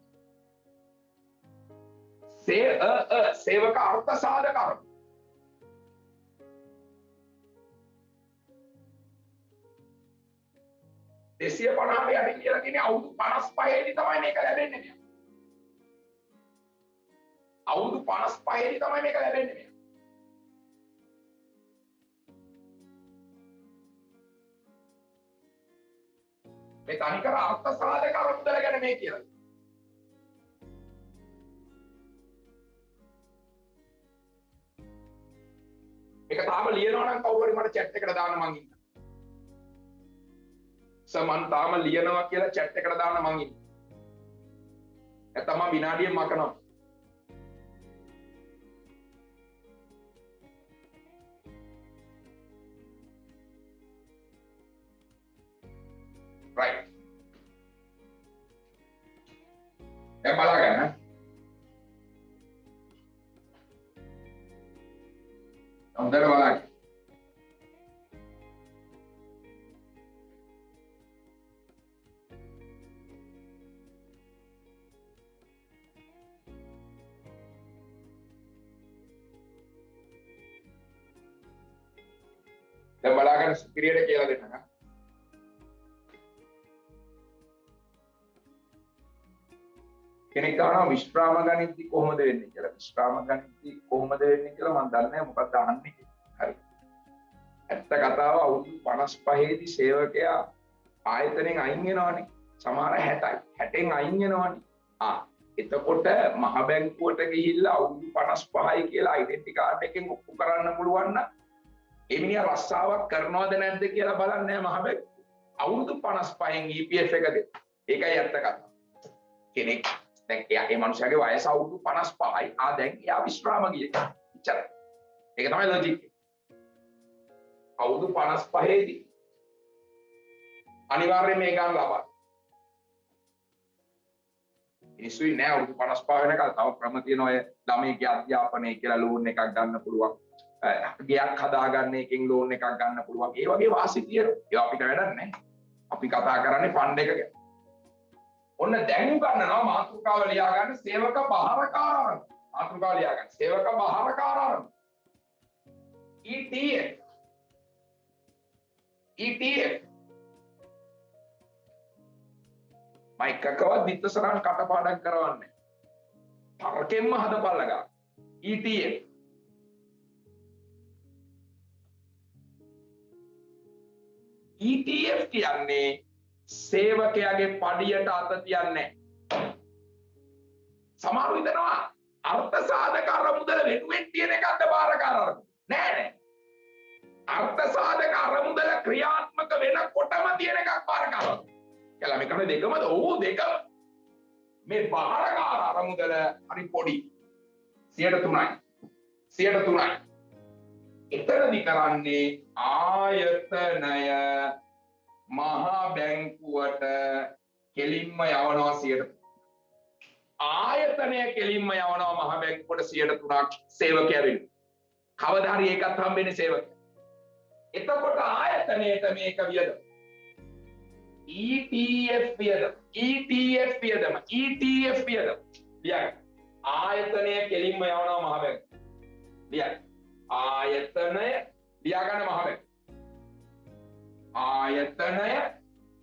සේවක අර්ථ සාධක අරමුදල. 250 යටින් කියලා කියන්නේ අවුරුදු 55 දී තමයි මේක ලැබෙන්නේ මෙයා. අවුරුදු 55 දී තමයි මේක ලැබෙන්නේ මෙයා. මේ තනිකර අර්ථ සාධක අරමුදල ගැන මේ කියලා. මේක තාම ලියනවා නම් කවුරු හරි මට chat එකට දාන්න මං ඉන්නවා. මන් තාම ලියනවා කියලා chat එකට දාන්න මං ඉන්නේ. නැත්නම් මම විනාඩියෙන් මකනවා. right. දැන් බලගන්න. හොඳට බලන්න. දැන් බලාගන්න පිරියඩ් කියලා දෙන්නම්. කෙනෙක් අහනවා විශ්‍රාම ගණිතය කොහොමද වෙන්නේ කියලා. විශ්‍රාම ගණිතය කොහොමද වෙන්නේ කියලා මම දන්නේ නැහැ මොකක්ද අහන්නේ. හරි. ඇත්ත කතාව අවුරුදු 55 දී සේවකයා ආයතනෙන් අයින් වෙනවනේ. සමහර 60යි. 60න් අයින් වෙනවනේ. එතකොට මහ බැංකුවට ගිහිල්ලා අවුරුදු 55යි කියලා ඩෙන්ටිටි කාඩ් එකෙන් ඔප්පු කරන්න පුළුවන් නම් ඒ මිනිහා රස්සාවක් කරනවද නැද්ද කියලා බලන්නේ මහ බැංකුව. අවුරුදු 55න් EPF එක දෙන්න. ඒකයි ඇත්ත කතාව. කෙනෙක් දැන් එයාගේ මනුස්සයාගේ වයස අවුරුදු 55යි. දැන් එයා විශ්‍රාම ගියේ. ඉච්චරයි. ඒක තමයි ලොජික්. අවුරුදු 55 දී අනිවාර්යයෙන් මේ ගන්න ලබා. ඉස්සුයි නෑ අවුරුදු 55 වෙනකල් තව ක්‍රම තියෙනවා ඔය ළමයිගේ අධ්‍යාපනය කියලා ලෝන් එකක් ගන්න පුළුවන්. ගෙයක් හදාගන්න එකෙන් ලෝන් එකක් ගන්න පුළුවන්. ඒ වගේ වාසි තියෙනවා. ඒවා අපිට වැඩක් නැහැ. අපි කතා කරන්නේ ෆන්ඩ් එක ගැන. ඔන්න දැන් උගන්වනවා මාතෘකාව ලියා ගන්න සේවක බහරකාරාරම. මාතෘකාව ලියා ගන්න. සේවක බහරකාරාරම. ETF. මයිකකවත් විත්තරන් කටපාඩම් කරවන්නේ. තරකෙන්ම හදපල්ලා ගන්න. ETF. ETF කියන්නේ සේවකයාගේ පඩියට අත තියන්නේ. සමහර විටනවා අර්ථ සාධක අරමුදල වෙනුවෙන් තියෙන එකක්ද බාරකාර අරමුදල. නෑ. අර්ථ සාධක අරමුදල ක්‍රියාත්මක වෙනකොටම තියෙන එකක් බාරකාර අරමුදල. කියලා මේ කරන්නේ දෙකමද? ඔව් දෙකම. මේ බාරකාර අරමුදල හරි පොඩි 3%යි. 3%යි. එතරම්දි කරන්නේ ආයතනය මහා බැංකුවට කෙලින්ම යවනවා 100%. ආයතනය කෙලින්ම යවනවා මහා බැංකුවට 3%ක් සේවකයා වෙන්න. කවදා හරි ඒකත් හම්බෙන්නේ සේවකයා. එතකොට ආයතනයට මේක වියදම. ETF වියදම. ලියන්න. ආයතනය කෙලින්ම යවනවා මහා බැංකුවට. ලියන්න. ආයතනය ලියා ගන්න මහා බැංකුව. ආයතනය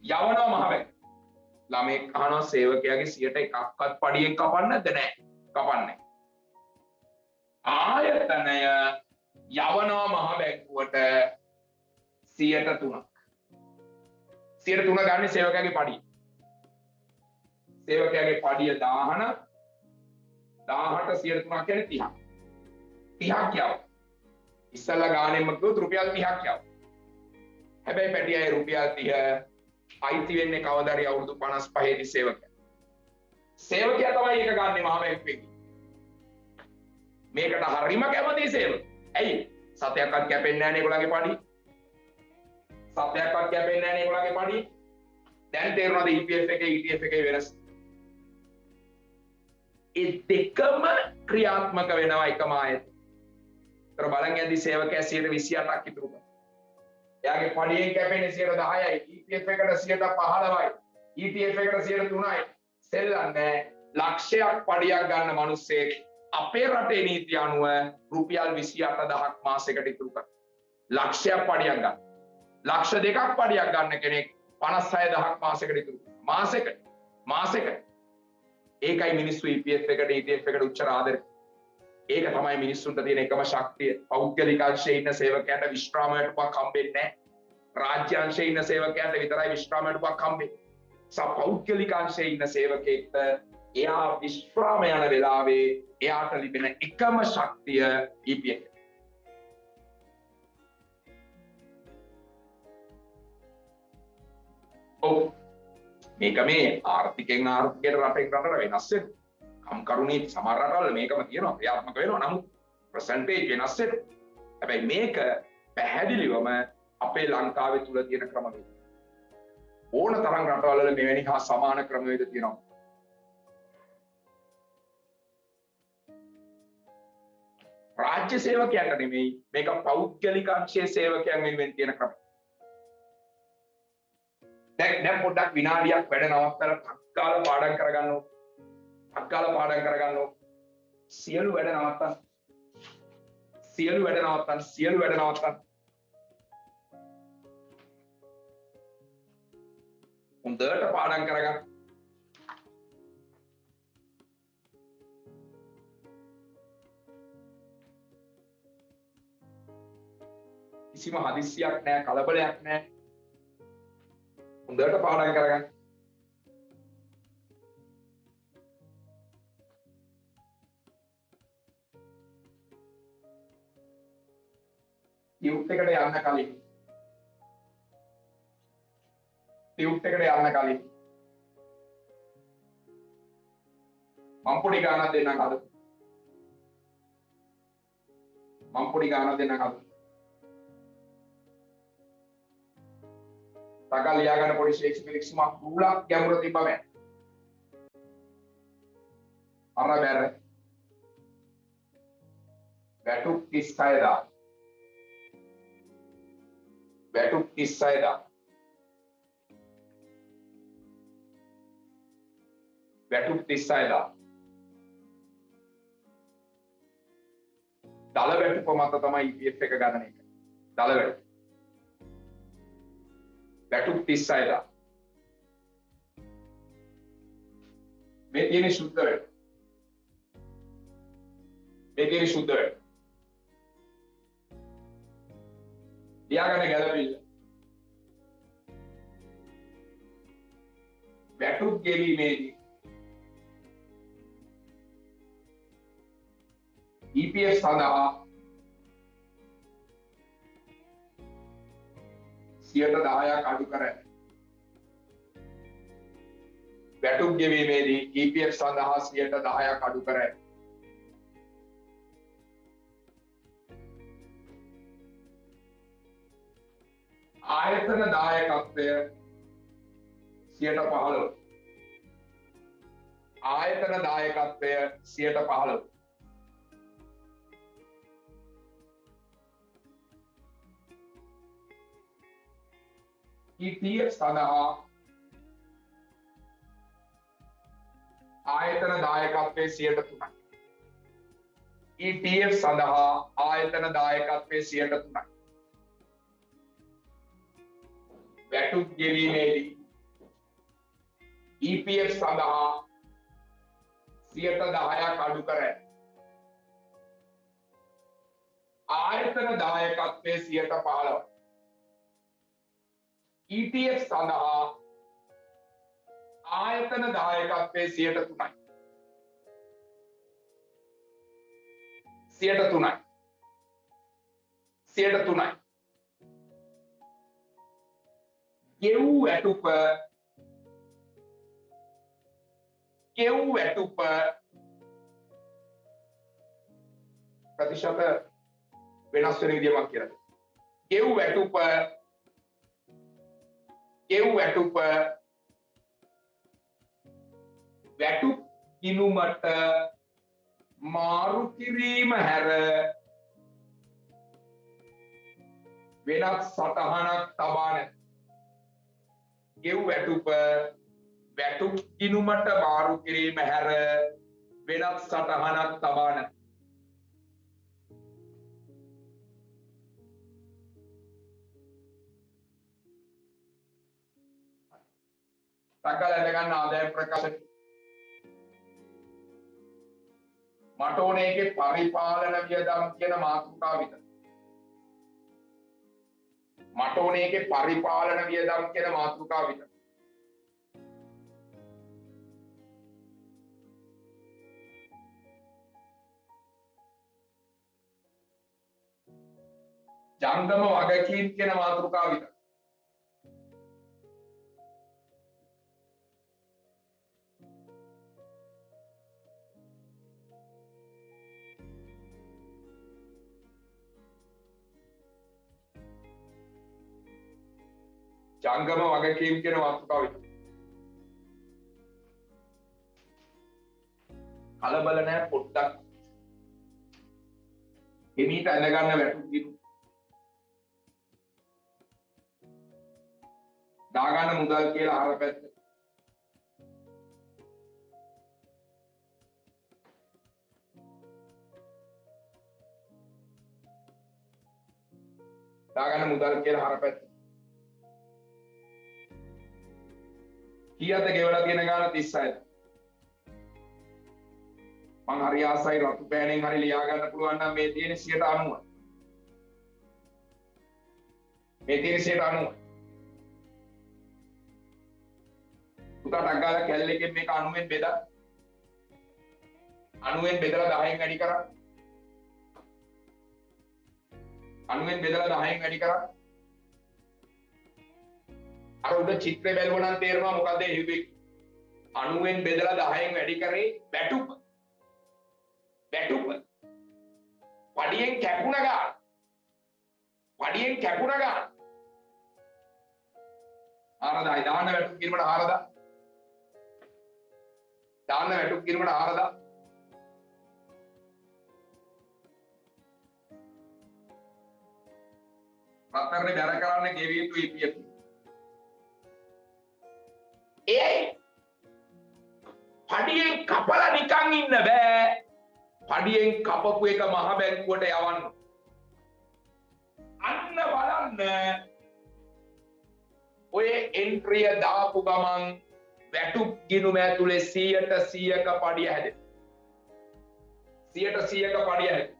යවනවා මහ බැංකුව. ළමෙක් අහනවා සේවකයාගේ 101ක්වත් පඩියෙන් කපන්නද? නැහැ. කපන්නේ. ආයතනය යවනවා මහ බැංකුවට 3%. 3% ගන්න සේවකයාගේ පඩිය. සේවකයාගේ පඩිය 10 18 3% කියන්නේ 30. 30ක් යව. ඉස්සලා ගානෙම කිව්වොත් රුපියල් 30ක් යව. හැබැයි පැටියයි රුපියල් 30 අයිති වෙන්නේ කවදාද අවුරුදු 55 දී සේවකයා. සේවකයා තමයි ඒක ගන්නෙ මහ බැංකුවෙන්. මේකට හරිම කැමති සේවක. ඇයි? සතයක්වත් කැපෙන්නේ නැහැ නේ ඒගොල්ලන්ගේ පඩි. සතයක්වත් කැපෙන්නේ නැහැ නේ ඒගොල්ලන්ගේ පඩි. දැන් තේරුණාද EPF එකේ ETF එකේ වෙනස? ඒ දෙකම ක්‍රියාත්මක වෙනවා එකම ආයතන. ඒතර බලන් යද්දි සේවකයා 128ක් ඉතුරු කරනවා. එයාගේ පඩියෙන් කැපෙන්නේ 10%යි, EPF එකට 15%යි, ETF එකට 3%යි. සෙල්ලන්නේ ලක්ෂයක් පඩියක් ගන්න මිනිස්සෙක් අපේ රටේ නීතිය අනුව රුපියල් 28000ක් මාසෙකට ඉතුරු කරනවා. ලක්ෂයක් පඩියක් ගන්න. ලක්ෂ දෙකක් පඩියක් ගන්න කෙනෙක් 56000ක් මාසෙකට ඉතුරු කරනවා. මාසෙකට. ඒකයි මිනිස්සු EPF එකට ETF එකට උච්චර ආදරේ. ඒක තමයි මිනිස්සුන්ට තියෙන එකම ශක්තිය. පෞද්ගලික අංශයේ ඉන්න සේවකයන්ට විශ්‍රාමයට පක් හම්බෙන්නේ නැහැ. රාජ්‍ය අංශයේ ඉන්න සේවකයන්ට විතරයි විශ්‍රාමයට පක් හම්බෙන්නේ. පෞද්ගලික අංශයේ ඉන්න සේවකෙක්ට එයා විශ්‍රාම යන වෙලාවේ එයාට ලැබෙන එකම ශක්තිය EPF. ඔව්. මේක මේ ආර්ථිකයෙන් ආර්ථිකයට රටෙන් රටට වෙනස් වෙනවා. කම්කරුණී සමහර රටවල මේකම තියෙනවා ක්‍රියාත්මක වෙනවා. නමුත් ප්‍රසන්ටේජ් වෙනස් වෙනවා. හැබැයි මේක පැහැදිලිවම අපේ ලංකාවේ තුල තියෙන ක්‍රමවේද. ඕන තරම් රටවල මෙවැනි හා සමාන ක්‍රමවේද තියෙනවා. රාජ්‍ය සේවකයන්ට නෙමෙයි මේක පෞද්ගලික අංශයේ සේවකයන් වෙනුවෙන් තියෙන ක්‍රම. දැන් පොඩ්ඩක් විනාඩියක් වැඩ නවත්තලා අක්කාල පාඩම් කරගන්න ඕන. අක්කාල පාඩම් කරගන්න ඕන. සියලු වැඩ නවත්තන්න. සියලු වැඩ නවත්තන්න. හොඳට පාඩම් කරගන්න. කිසිම හදිස්සියක් නැහැ, කලබලයක් නැහැ. හොඳට පාඩම් කරගන්න. ටියුට් එකට යන්න කලින් මම පොඩි ගානක් දෙන්නම් අද. තකල් ලියාගන්න පොඩි ශේක්ස්පියර් ඉක්මක් කුලක් ගැඹුර තිබ්බම අර බැර වැටුප් 36000 වැටුප් 36000 දල වැටුප මත තමයි EPF එක ගන්න එක. දල වැටුප වැටුප් 36000 මේ තියෙන සුද්ධ වැටුප. ලියාගන්න ගැළපෙන්න. වැටුප් ගෙවීමේදී EPF සඳහා 10% අඩු කර වැටුප් ගෙවීමේදී EPF සඳහා 10% අඩු කර ආයතන දායකත්වය 15%. ආයතන දායකත්වය 15%. ETF සඳහා ආයතන දායකත්වයේ 3%. ETF සඳහා ආයතන දායකත්වයේ 3%. වැටුප් ගෙවීමේදී EPF සඳහා 10% අඩු කර ඇත. ආයතන දායකත්වයේ 15%. ETF සඳහා ආයතන දායකත්වයේ 3%. 3%. 3%. ගෙව් වැටුප ප්‍රතිශත වෙනස් වෙන විදිය මම කියලා දෙනවා. ගෙව් වැටුප වැටුප් ගිණුමට මාරු කිරීම හැර වෙනත් සටහනක් තබා නැත. ගෙව් වැටුප වැටුප් ගිණුමට මාරු කිරීම හැර වෙනත් සටහනක් තබා නැත. තකල ගන්න ආදාය ප්‍රකාශන මට ඕනේ ඒකේ පරිපාලන වියදම් කියන මාතෘකාව විතර. මට ඕනේ ඒකේ පරිපාලන වියදම් කියන මාතෘකාව විතර. ජංගම වගකීම් කියන මාතෘකාව විතර. ජංගම වගකීම් කියන මාතෘකාව විතර. කලබල නැහැ පොඩ්ඩක්. එමීට ඇඳ ගන්න වැටුප් ගිණුම. දාගන්න මුදල් කියලා අහර පැත්ත. දාගන්න මුදල් කියලා අහර පැත්ත. කීයද ගෙවලා තියෙන ගාන 36ද? මං හරි ආසයි රතු පෑනෙන් හරි ලියා ගන්න පුළුවන් නම් මේ තියෙන 90. මේ තියෙන 90. පුතාට අගාලා කැල් එකෙන් මේක 90ෙන් බෙදා. 90ෙන් බෙදලා 10න් වැඩි කරා. 90ෙන් බෙදලා 10න් වැඩි කරා. අර උඩ චිත්‍රය බැලුවා නම් තේරෙනවා මොකද්ද හේතුව. 90ෙන් බෙදලා 10න් වැඩි කරේ වැටුප. පඩියෙන් කැපුණ ගාන. ආරදායි දාන්න වැටුප කිරීමට ආරදා. රත්තරනේ බැර කරන්න ගෙවිය යුතු EPF. පඩියෙන් කපලා නිකන් ඉන්න බෑ. පඩියෙන් කපපු එක මහ බැංකුවට යවන්න. අන්න බලන්න ඔය එන්ට්‍රිය දාපු ගමන් වැටුප් ගිණුම ඇතුලේ 100%ක පඩිය හැදෙන. 100%ක පඩිය හැදෙන.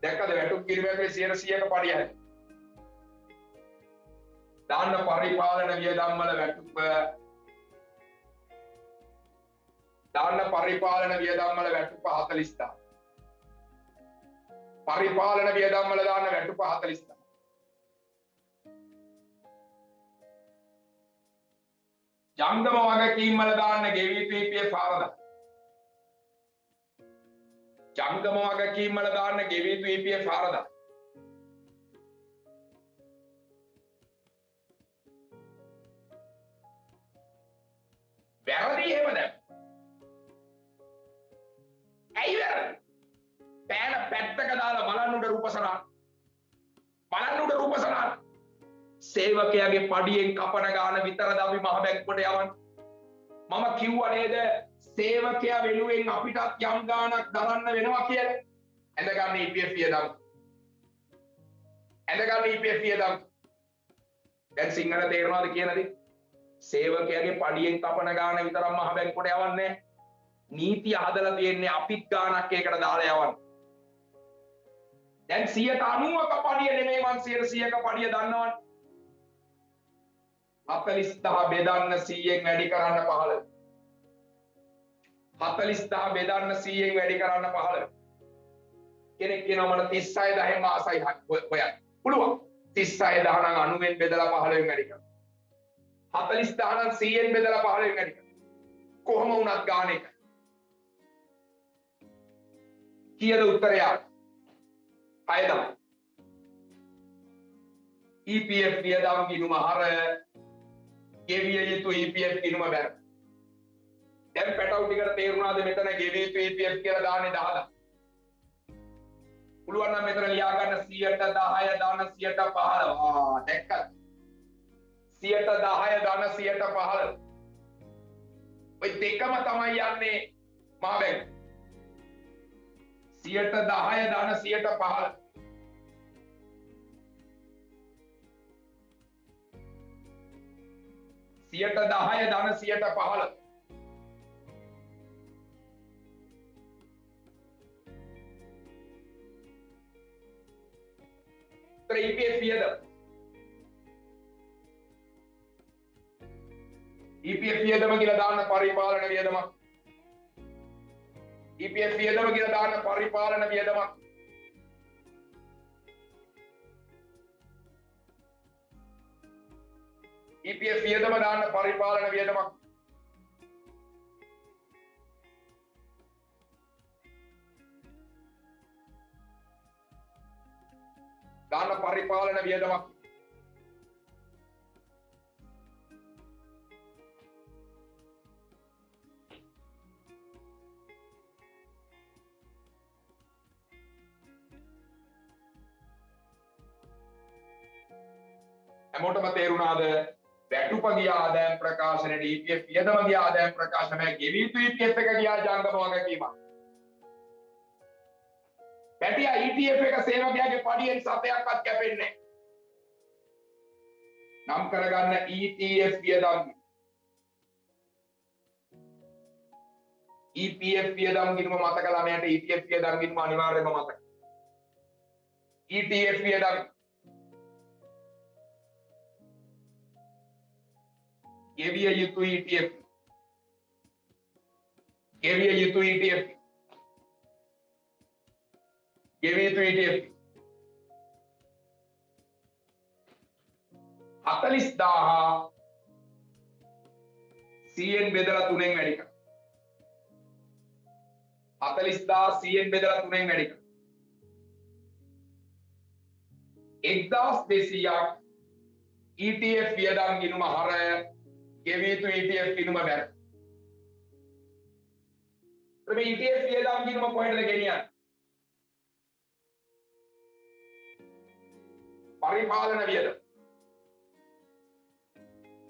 දැක්කද වැටුප් ගිණුම ඇතුලේ 100%ක පඩිය හැදෙන. දාන්න පරිපාලන වියදම් වල වැටුප දාන්න පරිපාලන වියදම් වල වැටුප 40,000. පරිපාලන වියදම් වල දාන්න වැටුප 40,000. ජංගම වගකීම් වල දාන්න ගෙවිය යුතු EPF 4,000. ජංගම වගකීම් වල දාන්න ගෙවිය යුතු EPF 4,000. වැරදි එහෙම දැන්. ඇයි වැරදි? පෑන පැත්තක දාලා බලන්න උඩ රූපසරහන. සේවකයාගේ පඩියෙන් කපන ගාන විතරද අපි මහ බැංකුවට යවන්නේ. මම කිව්වා නේද සේවකයා වෙනුවෙන් අපිටත් යම් ගාණක් දරන්න වෙනවා කියලා. ඇඳගන්න EPF වියදම්. දැන් සිංහල තේරෙනවද කියන දේ? සේවකයාගේ පඩියෙන් කපන ගාන විතරක් මහ බැංකුවට යවන්නේ නැහැ. නීතිය හදලා තියෙන්නේ අපිත් ගානක් ඒකට දාලා යවන්න. දැන් 90ක පඩිය නෙමෙයි මං 100ක පඩිය දන්නවනේ. 40000 බෙදන්න 100න් වැඩි කරන්න 15. 40000 බෙදන්න 100න් වැඩි කරන්න 15. කෙනෙක් කියනවා මට 36000 මාසයි හොයන්න. පුළුවන්. 36000 නම් 90න් බෙදලා 15න් වැඩි කරන්න. 40000 නම් 100න් බෙදලා 15න් වැඩි කරන්න. කොහොම වුණත් ගාන එක. කීයද උත්තරය? 6000. EPF වියදම් ගිණුම හර ගෙවිය යුතු EPF ගිණුම බැර. දැන් පැටවු ටිකට තේරුණාද මෙතන ගෙවිය යුතු EPF කියලා දාන්නේ 10000. පුළුවන් නම් මෙතන ලියා ගන්න 100ට 10 දාන 100ට 15. දැක්කද? 100ට 10 දාන 100ට 15. ඔය දෙකම තමයි යන්නේ මහ බැංකුව. 100ට 10 දාන 100ට 15. 100ට 10 දාන 100ට 15. EPF වියදම. EPF වියදම කියලා දාන්න පරිපාලන වියදමක්. EPF වියදම කියලා දාන්න පරිපාලන වියදමක්. EPF වියදම දාන්න පරිපාලන වියදමක්. දාන්න පරිපාලන වියදමක්. හැමෝටම තේරුණාද? වැටුපගේ ආදායම් ප්‍රකාශනයේ EPF වියදමගේ ආදායම් ප්‍රකාශනය ගෙවිය යුතු EPF එක ගියා ජංගම වගකීමක්. පැටියා ETF එක සේවකයාගේ පඩියෙන් සතයක්වත් කැපෙන්නේ නැහැ. නම් කරගන්න ETF වියදම්. EPF වියදම් ගිණුම මතක ළමයට ETF වියදම් ගිණුම අනිවාර්යයෙන්ම මතක. ETF වියදම් ගෙවිය යුතු ETF. ගෙවිය යුතු ETF. ගෙවිය යුතු ETF 40000 100න් බෙදලා 3ෙන් වැඩි කරා. 40000 100න් බෙදලා 3ෙන් වැඩි කරා. 1200ක් ETF වියදම් ගිණුම හර ගෙවිය යුතු ETF ගිණුම බැර. මේ ETF වියදම් ගිණුම කොහෙටද ගෙනියන්නේ? පරිපාලන වියදම.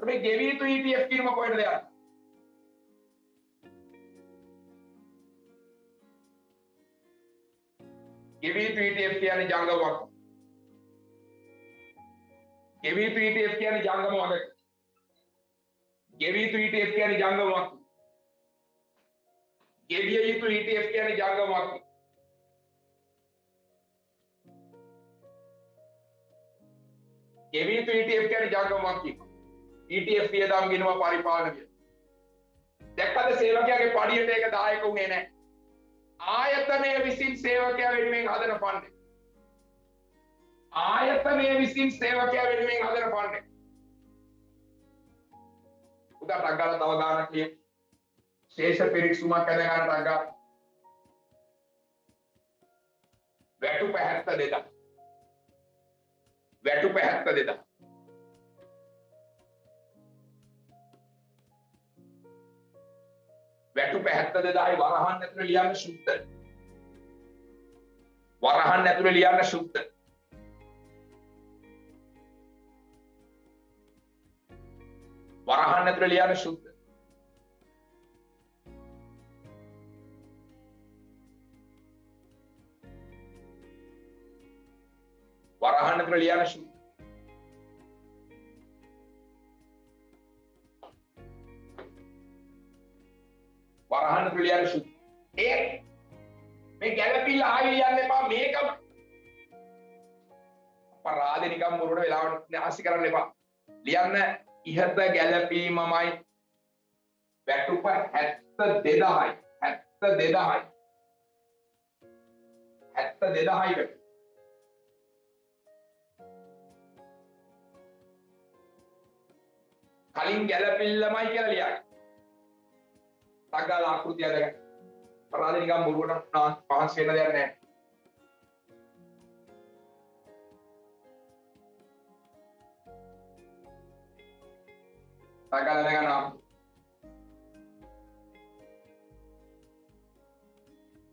මේ ගෙවිය යුතු ETF ගිණුම කොහෙටද යන්නේ? ගෙවිය යුතු ETF කියන්නේ ජංගමයක්. ගෙවිය යුතු ETF කියන්නේ ජංගමයක්. ගෙවිය යුතු ETF කියන්නේ ජංගමයක්. ගෙවිය යුතු ETF කියන්නේ ජංගමයක්. ගෙවිය යුතු ETF කියන්නේ ජංගමයක්. ETF වියදම් ගිණුම පරිපාලන වියදම. දැක්කද සේවකයාගේ පඩියට ඒක දායක වුණේ නැහැ. ආයතනය විසින් සේවකයා වෙනුවෙන් හදන ෆන්ඩ්. ආයතනය විසින් සේවකයා වෙනුවෙන් හදන ෆන්ඩ්. උදා ටක් ගාලා තව ගානක් ලියමු. ශේෂ පිරික්සුමක් ඇද ගන්න ටක් ගාලා. වැටුප 72000. වැටුප 72000. වැටුප 72000යි වරහන් ඇතුලේ ලියන්න සුද්ධ. වරහන් ඇතුලේ ලියන්න සුද්ධ. වරහන් ඇතුලේ ලියන්න සුද්ධ. වරහන් ඇතුලේ ලියන්න සුද්ධ. ලියන්න සුදු. ඒ මේ ගැළපිල්ල ආයෙ ලියන්න එපා මේක අපරාධ නිකම් මොරුණ වෙලාවට නාස්ති කරන්න එපා. ලියන්න ඉහත ගැළපීමමයි වැටුප 72000යි 72000යි 72000යි වැටුප. කලින් ගැළපිල්ලමයි කියලා ලියන්න. තග්ගාලා ආකෘතිය දැක. අපරාධ නිකම් මොරුවට පහස් වෙන්න දෙයක් නැහැ. Tagala dengan aku.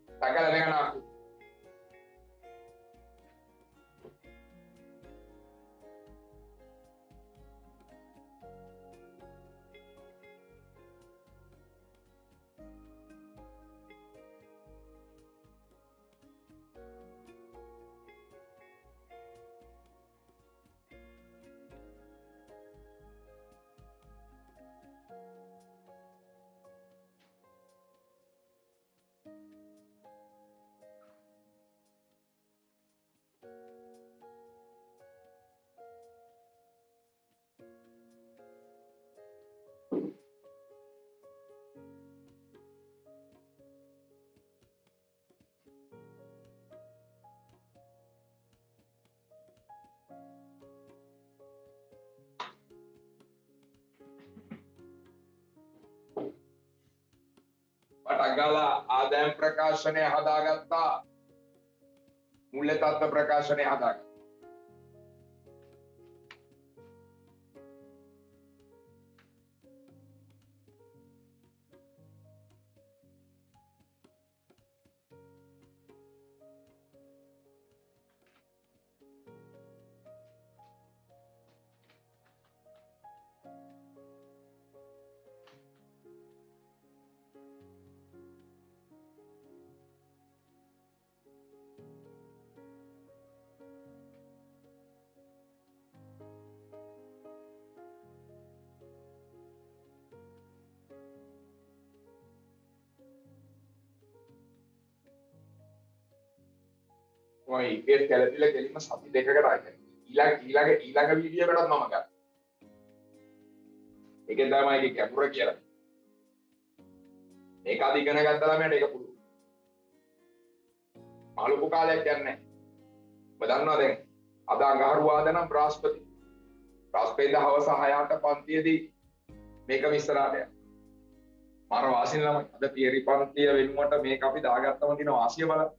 Tagala dengan aku. Tagala ආදායම් ප්‍රකාශනය හදාගත්තා මුල්‍ය තත්ත්ව ප්‍රකාශනය හදාගත්තා ඔය ඉපියස් කැලපිල්ල ගෙලින්ම සති දෙකකට ආයි ඊළඟ වීඩියෝ එකටත් මම ගත්තා. ඒකෙන් තමයි ඒකේ ගැඹුර කියලා. මේක අද ඉගෙන ගත්තා ළමයට ඒක පුළුවන්. මාළුකු කාලයක් යන්නේ නැහැ. ඔබ දන්නවා දැන් අද අඟහරුවාද නම් බ්‍රහස්පති. බ්‍රහස්පතින්දා හවස 6:00ට පන්තියේදී මේක විස්තරාට යනවා. මාර වාසින ළමයි අද තියරි පන්තිය වෙනුවට මේක අපි දාගත්තම තියෙන වාසිය බලන්න.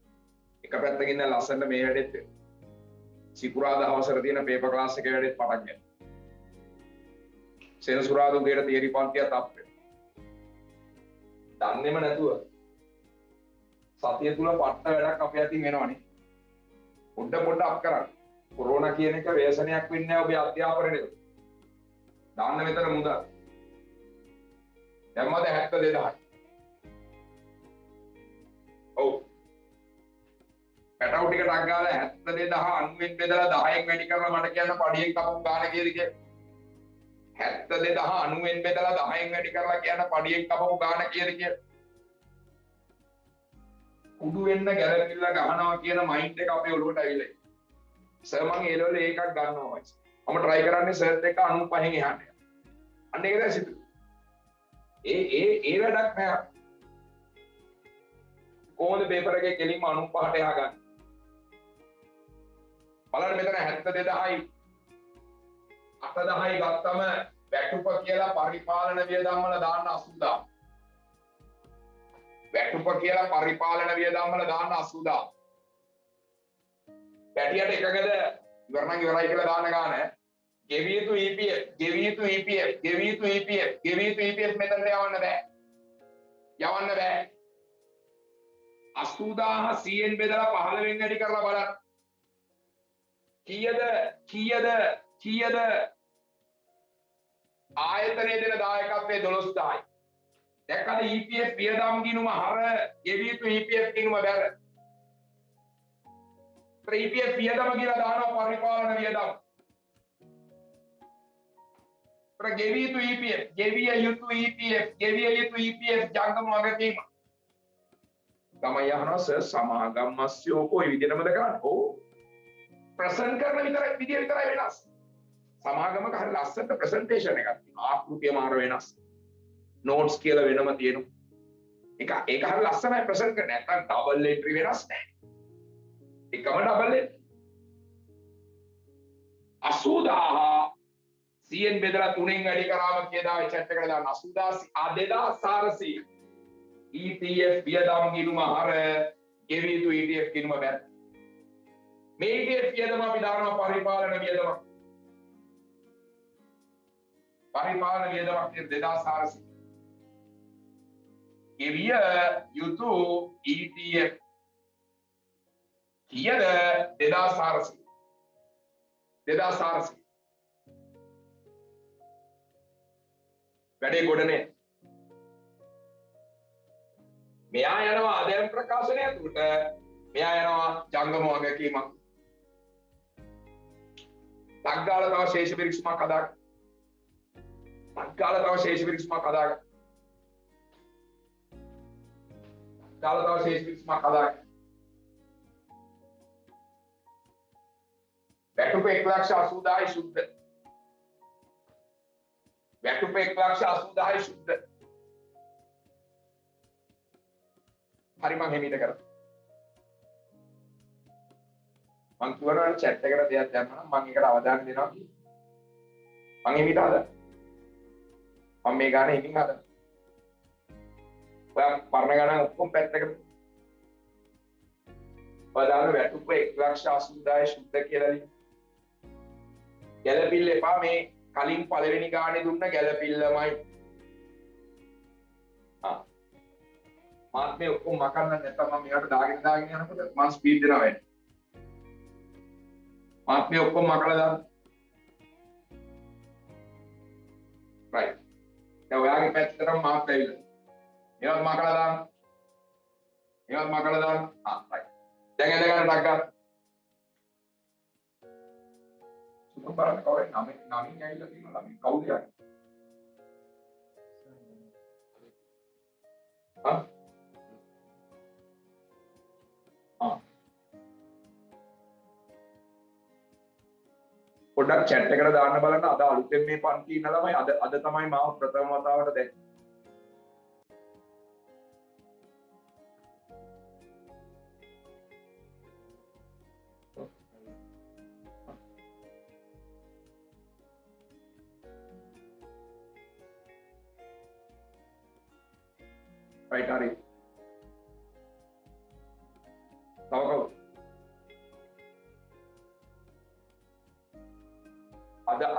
එක පැත්තකින් දැන් ලස්සනට මේ වැඩෙත් වෙනවා. සිකුරාදා හවසට තියෙන පේපර් ක්ලාස් එකේ වැඩෙත් පටන් ගන්නවා. සෙනසුරාදා උදේට තියරි පන්තියත් අප් වෙනවා. දන්නේම නැතුව සතිය තුල පට්ට වැඩක් අපේ අතින් වෙනවනේ. පොඩ අප් කරන්න. කොරෝනා කියන එක ව්‍යසනයක් වෙන්නේ නැහැ ඔබේ අධ්‍යාපනයේ. දාන්න මෙතන මුදල්. දැම්මද 72000යි. ඔව්. පැටවු ටික ටක් ගාලා 72000 90න් බෙදලා 10න් වැඩි කරලා මට කියන්න පඩියෙන් කපපු ගාන කීයද කියලා. 72000 90න් බෙදලා 10න් වැඩි කරලා කියන්න පඩියෙන් කපපු ගාන කීයද කියලා. උඩු වෙන්න ගැලපිල්ල ගහනවා කියන මයින්ඩ් එක අපේ ඔළුවට ඇවිල්ලා ඉන්නේ. සර් මම ඒ ලෙවල් එකක් ගන්නවා. මම try කරන්නේ සර්ට් එක 95න් එහාට. අන්න ඒක දැන් සිදු. ඒ වැඩක් නෑ. කොහොමද පේපර් එකේ කෙලින්ම 95ට එහා ගන්න? බලන්න මෙතන 72000යි 8000යි ගත්තම වැටුප කියලා පරිපාලන වියදම් වල දාන්න 80000. වැටුප කියලා පරිපාලන වියදම් වල දාන්න 80000. පැටියට එකකද ඉවරනම් ඉවරයි කියලා දාන්න ගාන ගෙවිය යුතු EPF ගෙවිය යුතු EPF ගෙවිය යුතු EPF ගෙවිය යුතු EPF මෙතනට යවන්න බෑ. 80000 100න් බෙදලා 15න් වැඩි කරලා බලන්න. කීයද ආයතනයේ දෙන දායකත්වයේ 12000යි. දැක්කද EPF වියදම් ගිණුම හර ගෙවිය යුතු EPF ගිණුම බැර. EPF වියදම කියලා දානවා පරිපාලන වියදම්. ගෙවිය යුතු EPF ගෙවිය යුතු EPF ජංගම වගකීම තමයි අහනවා සර් සමාගම් මස්යෝ කොයි විදිහටමද කරන්නේ? ඔව්. ප්‍රසන්ට් කරන විදිය විතරයි වෙනස්. සමාගමක හරි ලස්සනට ප්‍රසන්ටේෂන් එකක් තියෙනවා. ආකෘතිය මාර වෙනස්. නෝට්ස් කියලා වෙනම තියෙනවා. ඒක හරි ලස්සනයි ප්‍රසන්ට් කරන්න. නැත්නම් ඩබල් එන්ට්‍රි වෙනස් නැහැ. එකම ඩබල් එන්ට්‍රි. 80000 100න් බෙදලා 3න් වැඩි කරාම කියනවා chat එකට දාන්න 80000 ETF වියදම් ගිණුම හර ගෙවිය යුතු ETF ගිණුම බැල. මේ ETF වියදම අපි දානවා පරිපාලන වියදම. පරිපාලන වියදමක් කියන 2400. ගෙවිය යුතු ETF කීයද 2400. 2400. වැඩේ ගොඩනේ. මෙයා යනවා ආදායම් ප්‍රකාශනය ඇතුළට. මෙයා යනවා ජංගම වගකීමක්. තක්ගාල තව ශේෂ පිරික්සීමක් හදාගන්න. තක්ගාල තව ශේෂ පිරික්සීමක් හදාගන්න. තක්ගාල තව ශේෂ පිරික්සීමක් හදාගන්න. වැටුප 1,80,000යි සුද්ධ. වැටුප 1,80,000යි සුද්ධ. හරි මං හිමීට කරා. මං කියනවා chat එකට දෙයක් දැම්මම මං ඒකට අවධානය දෙනවා කියලා. මං හිමීට හදා. මම මේ ගානේ හිමින් හදා. ඔයා පරණ ගණන් ඔක්කොම පැත්තකට. බලන්න වැටුප 1,80,000යි සුද්ධ කියලා ලියන්න. ගැළපිල්ල එපා මේ කලින් පළවෙනි ගානේ දුන්න ගැළපිල්ලමයි. මාත් මේ ඔක්කොම මකන්න නැත්නම් මම මෙයාට දාගෙන යනකොට මම ස්පීඩ් දෙනවා වැඩි. මාත් මේ ඔක්කොම මකලා දාන්න. right. දැන් ඔයාගේ පැත්තටම මාත් ඇවිල්ලා. ඒවත් මකලා දාන්න. ඒවත් මකලා දාන්න. right. දැන් එඳ ගන්න ටක් ගන්න. සුපර් බලන්න කවරේ නමින් ඇවිල්ලා තියෙනවා ළමින් කවුද යන්නේ? පොඩ්ඩක් chat එකට දාන්න බලන්න අද අලුතෙන් මේ පන්ති ඉන්න ළමයි අද තමයි මාව ප්‍රථම වතාවට දැක්කේ. right හරි. තව කවුද?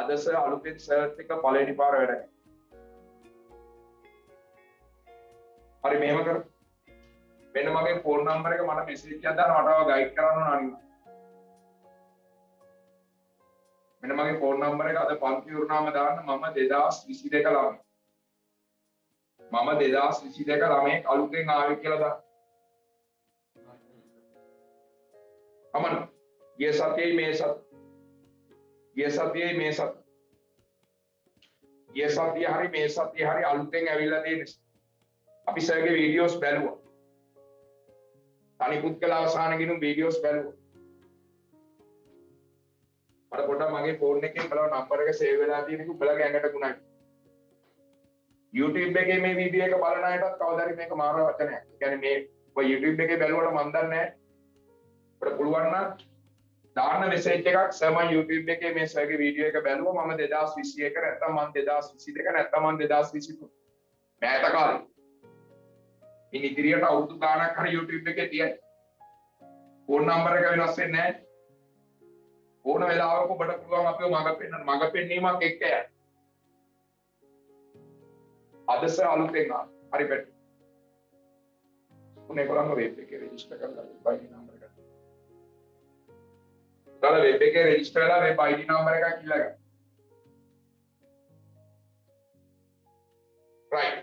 අද සර් අලුතෙන් සර්ච් එක පළවෙනි පාර වැඩ කරා. හරි මෙහෙම කර. මෙන්න මගේ ෆෝන් නම්බර් එක මට මෙසේජ් එකක් දාන්න මටව ගයිඩ් කරන්න ඕන අනිවා. මෙන්න මගේ ෆෝන් නම්බර් එක අද පන්ති උරුනාම දාන්න මම 2022 ළමයි. මම 2022 ළමයි අලුතෙන් ආවේ කියලා දාන්න. අමන ගිය සතියේ මේ සතියේ ගිය සතියේ මේ හරි මේ සතියේ හරි අලුතෙන් ඇවිල්ලා තියෙන අපි සර්ගේ වීඩියෝස් බැලුවා. තනි පුද්ගල අවසාන ගිණුම් වීඩියෝස් බැලුවා. මට පොඩ්ඩක් මගේ ෆෝන් එකේ බලව නම්බර එක සේව් වෙලා තියෙන එක උඹලගේ ඇඟට ගුණයි. YouTube එකේ මේ වීඩියෝ එක බලන අයටත් කවදාද මේක මාර වචනයක්. ඒ කියන්නේ මේ ඔය YouTube එකේ බැලුවට මන් දන්නේ නැහැ. අපිට පුළුවන් නම් දාන්න මෙසේජ් එකක් සර් මම YouTube එකේ මේ සර්ගේ වීඩියෝ එක බැලුවා මම 2021 නැත්නම් මම 2022 නැත්නම් මම 2023 මෑත කාලේ ඉන් ඉදිරියට අවුරුදු ගාණක් හරි YouTube එකේ තියෙයි ෆෝන් නම්බර එක වෙනස් වෙන්නේ නැහැ ඕන වෙලාවක ඔබට පුළුවන් අපිව මඟ පෙන්වීමක් එක්ක යන්න අද සර් අලුතෙන් හරි පැටි උනේ කොළඹ වෙබ් එකේ රෙජිස්ටර් කරලා ඉපයි නම්බර දාලා වෙබ් එකේ රෙජිස්ටර් වෙලා වෙබ් ID නම්බර එකක් කිල්ල ගන්න. right.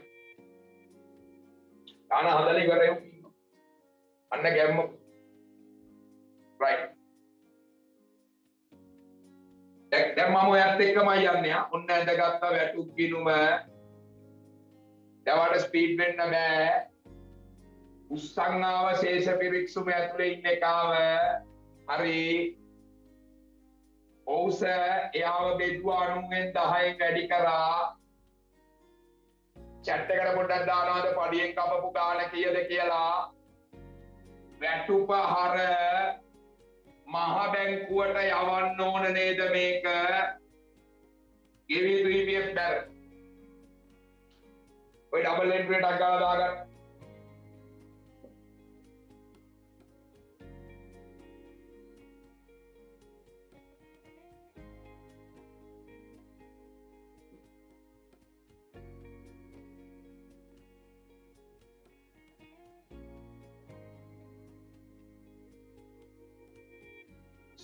දාන හදලා ඉවරයි ඉන්නවා. අන්න ගැම්ම. right. දැන් මම ඔයත් එක්කමයි යන්නේ. ඔන්න ඇඳගත්ත වැටුප් ගිනුම. දවල්ට ස්පීඩ් වෙන්න බෑ. උස්සංආවශේෂ පිරික්සුම ඇතුලේ ඉන්න එකාව හරි ඔවුස එයාව බෙදුව 90න් 10න් වැඩි කරා chat එකට පොඩ්ඩක් දානවාද පඩියෙන් කපපු ගාන කීයද කියලා වැටුපහර මහ බැංකුවට යවන්න ඕන නේද මේක ගෙවි EPF බැර ඔය ඩබල් එන්ට්‍රි එකක් ගාලා දාගන්න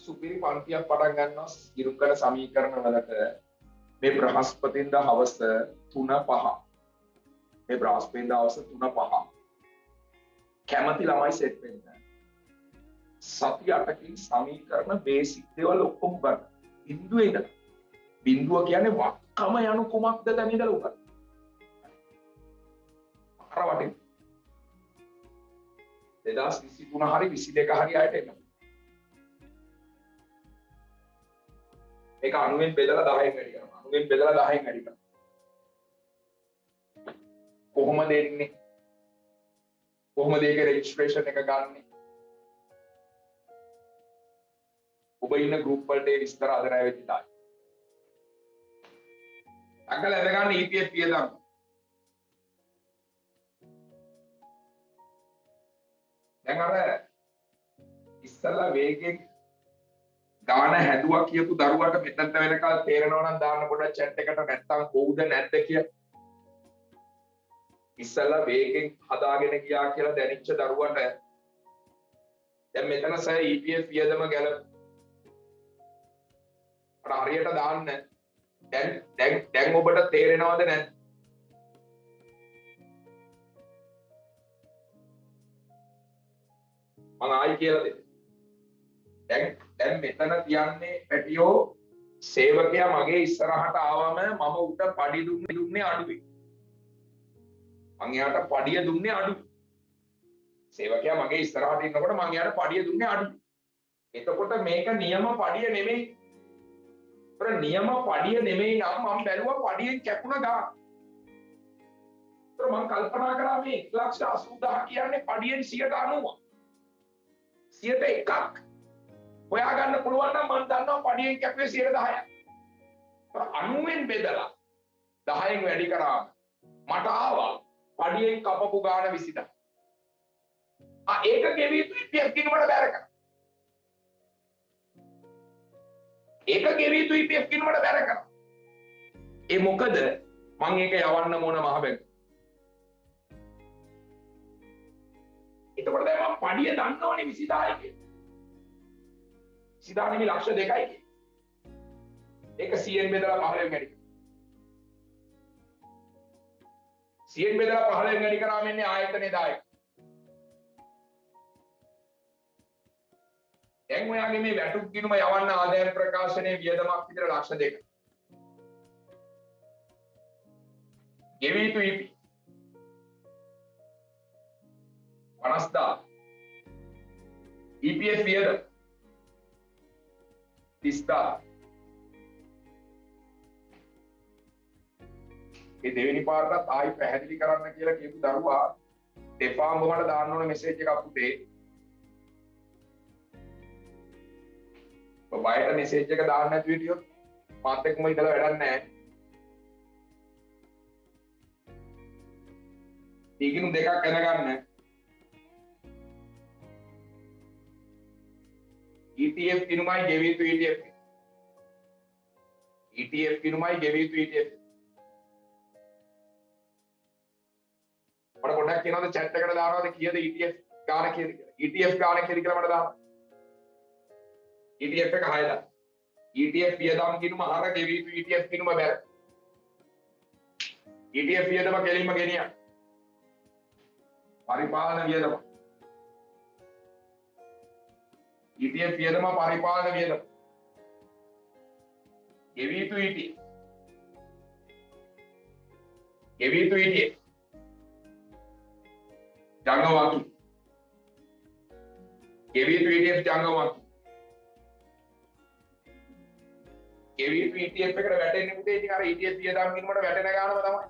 සුපිරි පන්තියක් පටන් ගන්නවා ඉරුකඩ සමීකරණ වලට මේ බ්‍රහස්පතින්දා හවස 3:05 මේ බ්‍රහස්පතින්දා හවස 3:05 කැමති ළමයි සෙට් වෙන්න සති 8කින් සමීකරණ බේසික් දේවල් ඔක්කොම ගන්න බිඳුවේ ඉඳලා බිඳුව කියන්නේ වක්කම යනු කුමක්ද දැන් ඉඳලා උගන්න අර වටින් 2023 හරි 22 හරි ආයට එන්න ඒක 90න් බෙදලා 10න් වැඩි කරනවා 90න් බෙදලා 10න් වැඩි කරනවා කොහොමද එන්නේ කොහොමද ඒක රෙජිස්ට්‍රේෂන් එක ගන්නෙ ඔබ ඉන්න ගෲප් වලට ඒ විස්තර අද රැ වෙද්දී දායි අකල එද ගන්න EPF වියදම් දැන් අර ඉස්සල්ලා වේගෙන් ගාන හැදුවා කියපු දරුවට මෙතනට වෙනකල් තේරෙනවා නම් දාන්න පොඩ්ඩක් chat එකට නැත්තම් කොහොමද නැද්ද කියලා ඉස්සල්ලා වේගෙන් හදාගෙන ගියා කියලා දැනෙච්ච දරුවට දැන් මෙතන සර් EPF වියදම ගැන අර හරියට දාන්න දැන් ඔබට තේරෙනවද නැද්ද මම ආයි කියලා දෙන්න දැන් මෙතන තියන්නේ පැටියෝ සේවකයා මගේ ඉස්සරහට ආවම මම උට පඩි දුන්නේ අඩුයි. මං එයාට පඩිය දුන්නේ අඩුයි. සේවකයා මගේ ඉස්සරහට ඉන්නකොට මං එයාට පඩිය දුන්නේ අඩුයි. එතකොට මේක නියම පඩිය නෙමෙයි. ඒතර නියම පඩිය නෙමෙයි නම් මම බැලුවා පඩියෙන් කැපුණ ගාන. ඒතර මං කල්පනා කරා මේ 1,80,000 කියන්නේ පඩියෙන් 90%. 101ක් හොයාගන්න පුළුවන් නම් මම දන්නවා පඩියෙන් කැපුවේ 10%ක්. 90න් බෙදලා 10න් වැඩි කරා මට ආවා පඩියෙන් කපපු ගාන 20ක්. ඒක ගෙවි යුතු EPF කිනුමට බැර කරා. ඒක ගෙවි යුතු EPF කිනුමට බැර කරා. ඒ මොකද මම ඒක යවන්න ඕන මහ බැංකුවට. එතකොට දැන් මම පඩිය දන්නවනේ 20000යි කියලා. 20000 නෙමෙයි ලක්ෂ 2යි කියලා. ඒක 100න් බෙදලා 15න් වැඩි කරා. 100න් බෙදලා 15න් වැඩි කරාම ඉන්නේ ආයතනයේ දායක. දැන් ඔයාගේ මේ වැටුප් ගිණුම යවන්න ආදායම් ප්‍රකාශනයේ වියදමක් විතර ලක්ෂ 2ක්. ගෙවි යුතු EP 50,000 EPF වියදම 30,000 ඒ දෙවෙනි පාරටත් ආයි පැහැදිලි කරන්න කියලා කියපු දරුවා දෙපාම් වලට දාන්න ඕන මෙසේජ් එකක් පුතේ ඔබයිට මෙසේජ් එක දාන්න නැති විදියොත් මාත් එක්කම ඉඳලා වැඩක් නැහැ ඊගිනු දෙකක් දැනගන්න ETF කිනුමයි ගෙවි යුතු ETF ETF කිනුමයි ගෙවි යුතු ETF පොඩ්ඩක් කියනවාද chat එකට දානවාද කීයද ETF ගාන කීයද කියලා ETF ගාන කීයද කියලා මට දාන්න ETF එක 6ද ETF වියදම් කිනුම අර ගෙවි යුතු ETF කිනුම බැර ETF වියදම කෙලින්ම ගෙනියන්න පරිපාලන වියදම ETF වියදම පරිපාලන වියදම ගෙවි යුතු ETF ගෙවි යුතු ETF ජංගවාකි කෙවිය ETF ජංගමක් කෙවිය ETF එකට වැටෙන්නේ පුතේ ඉතින් අර ETF වියදම් කිනුමට වැටෙන ගානම තමයි.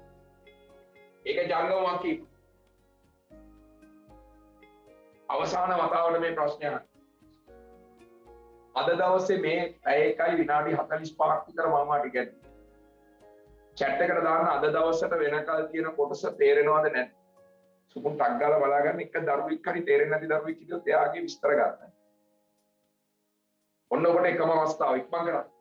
ඒක ජංගමක් කීප. අවසාන වතාවට මේ ප්‍රශ්නය අද දවසේ මේ පැය එකයි විනාඩි 45ක් විතර මම වාට ඉගෙනුවා. chat එකට දාන්න අද දවසට වෙනකල් තියෙන කොටස තේරෙනවද නැද්ද? සුකුන් ටක් ගාලා බලාගන්න එක දරුවෙක් හරි තේරෙන්නේ නැති දරුවෙක් හිටියොත් එයාගේ විස්තර ගන්න. ඔන්න ඔබට එකම අවස්ථාව ඉක්මන් කරන්න.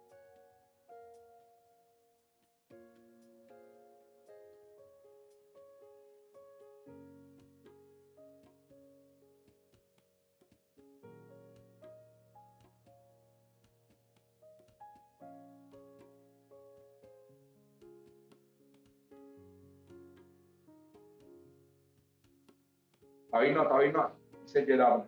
තව ඉන්නවා මෙසේජ් එක දාන්න.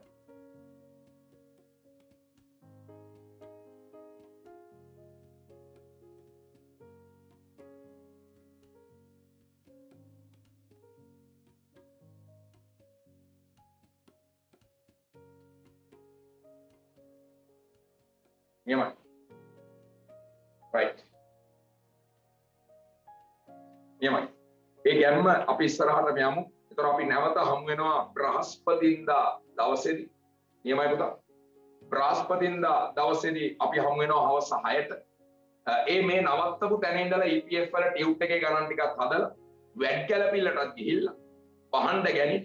නියමයි. right. නියමයි. ඒ ගැම්ම අපි ඉස්සරහට යමු. ඒතර අපි නැවත හමු වෙනවා බ්‍රහස්පතින්දා දවසේදී. නියමයි පුතා. බ්‍රහස්පතින්දා දවසේදී අපි හමු වෙනවා හවස 6ට. ඒ මේ නවත්තපු තැන ඉඳලා EPF වල ටියුට් එකේ ගණන් ටිකක් හදලා වැඩ් කැලපිල්ලටත් ගිහිල්ලා බහන්න ගැනීම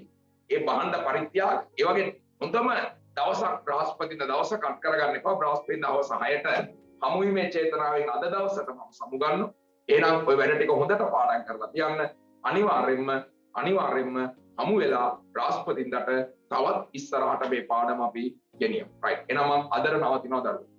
ඒ බහන්න පරිත්‍යාග ඒ වගේ හොඳම දවසක් බ්‍රහස්පතින්දා දවස කට් කරගන්න එපා. බ්‍රහස්පතින්දා හවස 6ට හමු වීමේ චේතනාවෙන් අද දවසට මම සමුගන්නවා. එහෙනම් ඔය වැඩ ටික හොඳට පාඩම් කරලා තියන්න. අනිවාර්යෙන්ම හමු වෙලා බ්‍රහස්පතින්දාට තවත් ඉස්සරහට මේ පාඩම අපි ගෙනියමු. right. එහෙනම් මම අදට නවතිනවා දරුවෝ.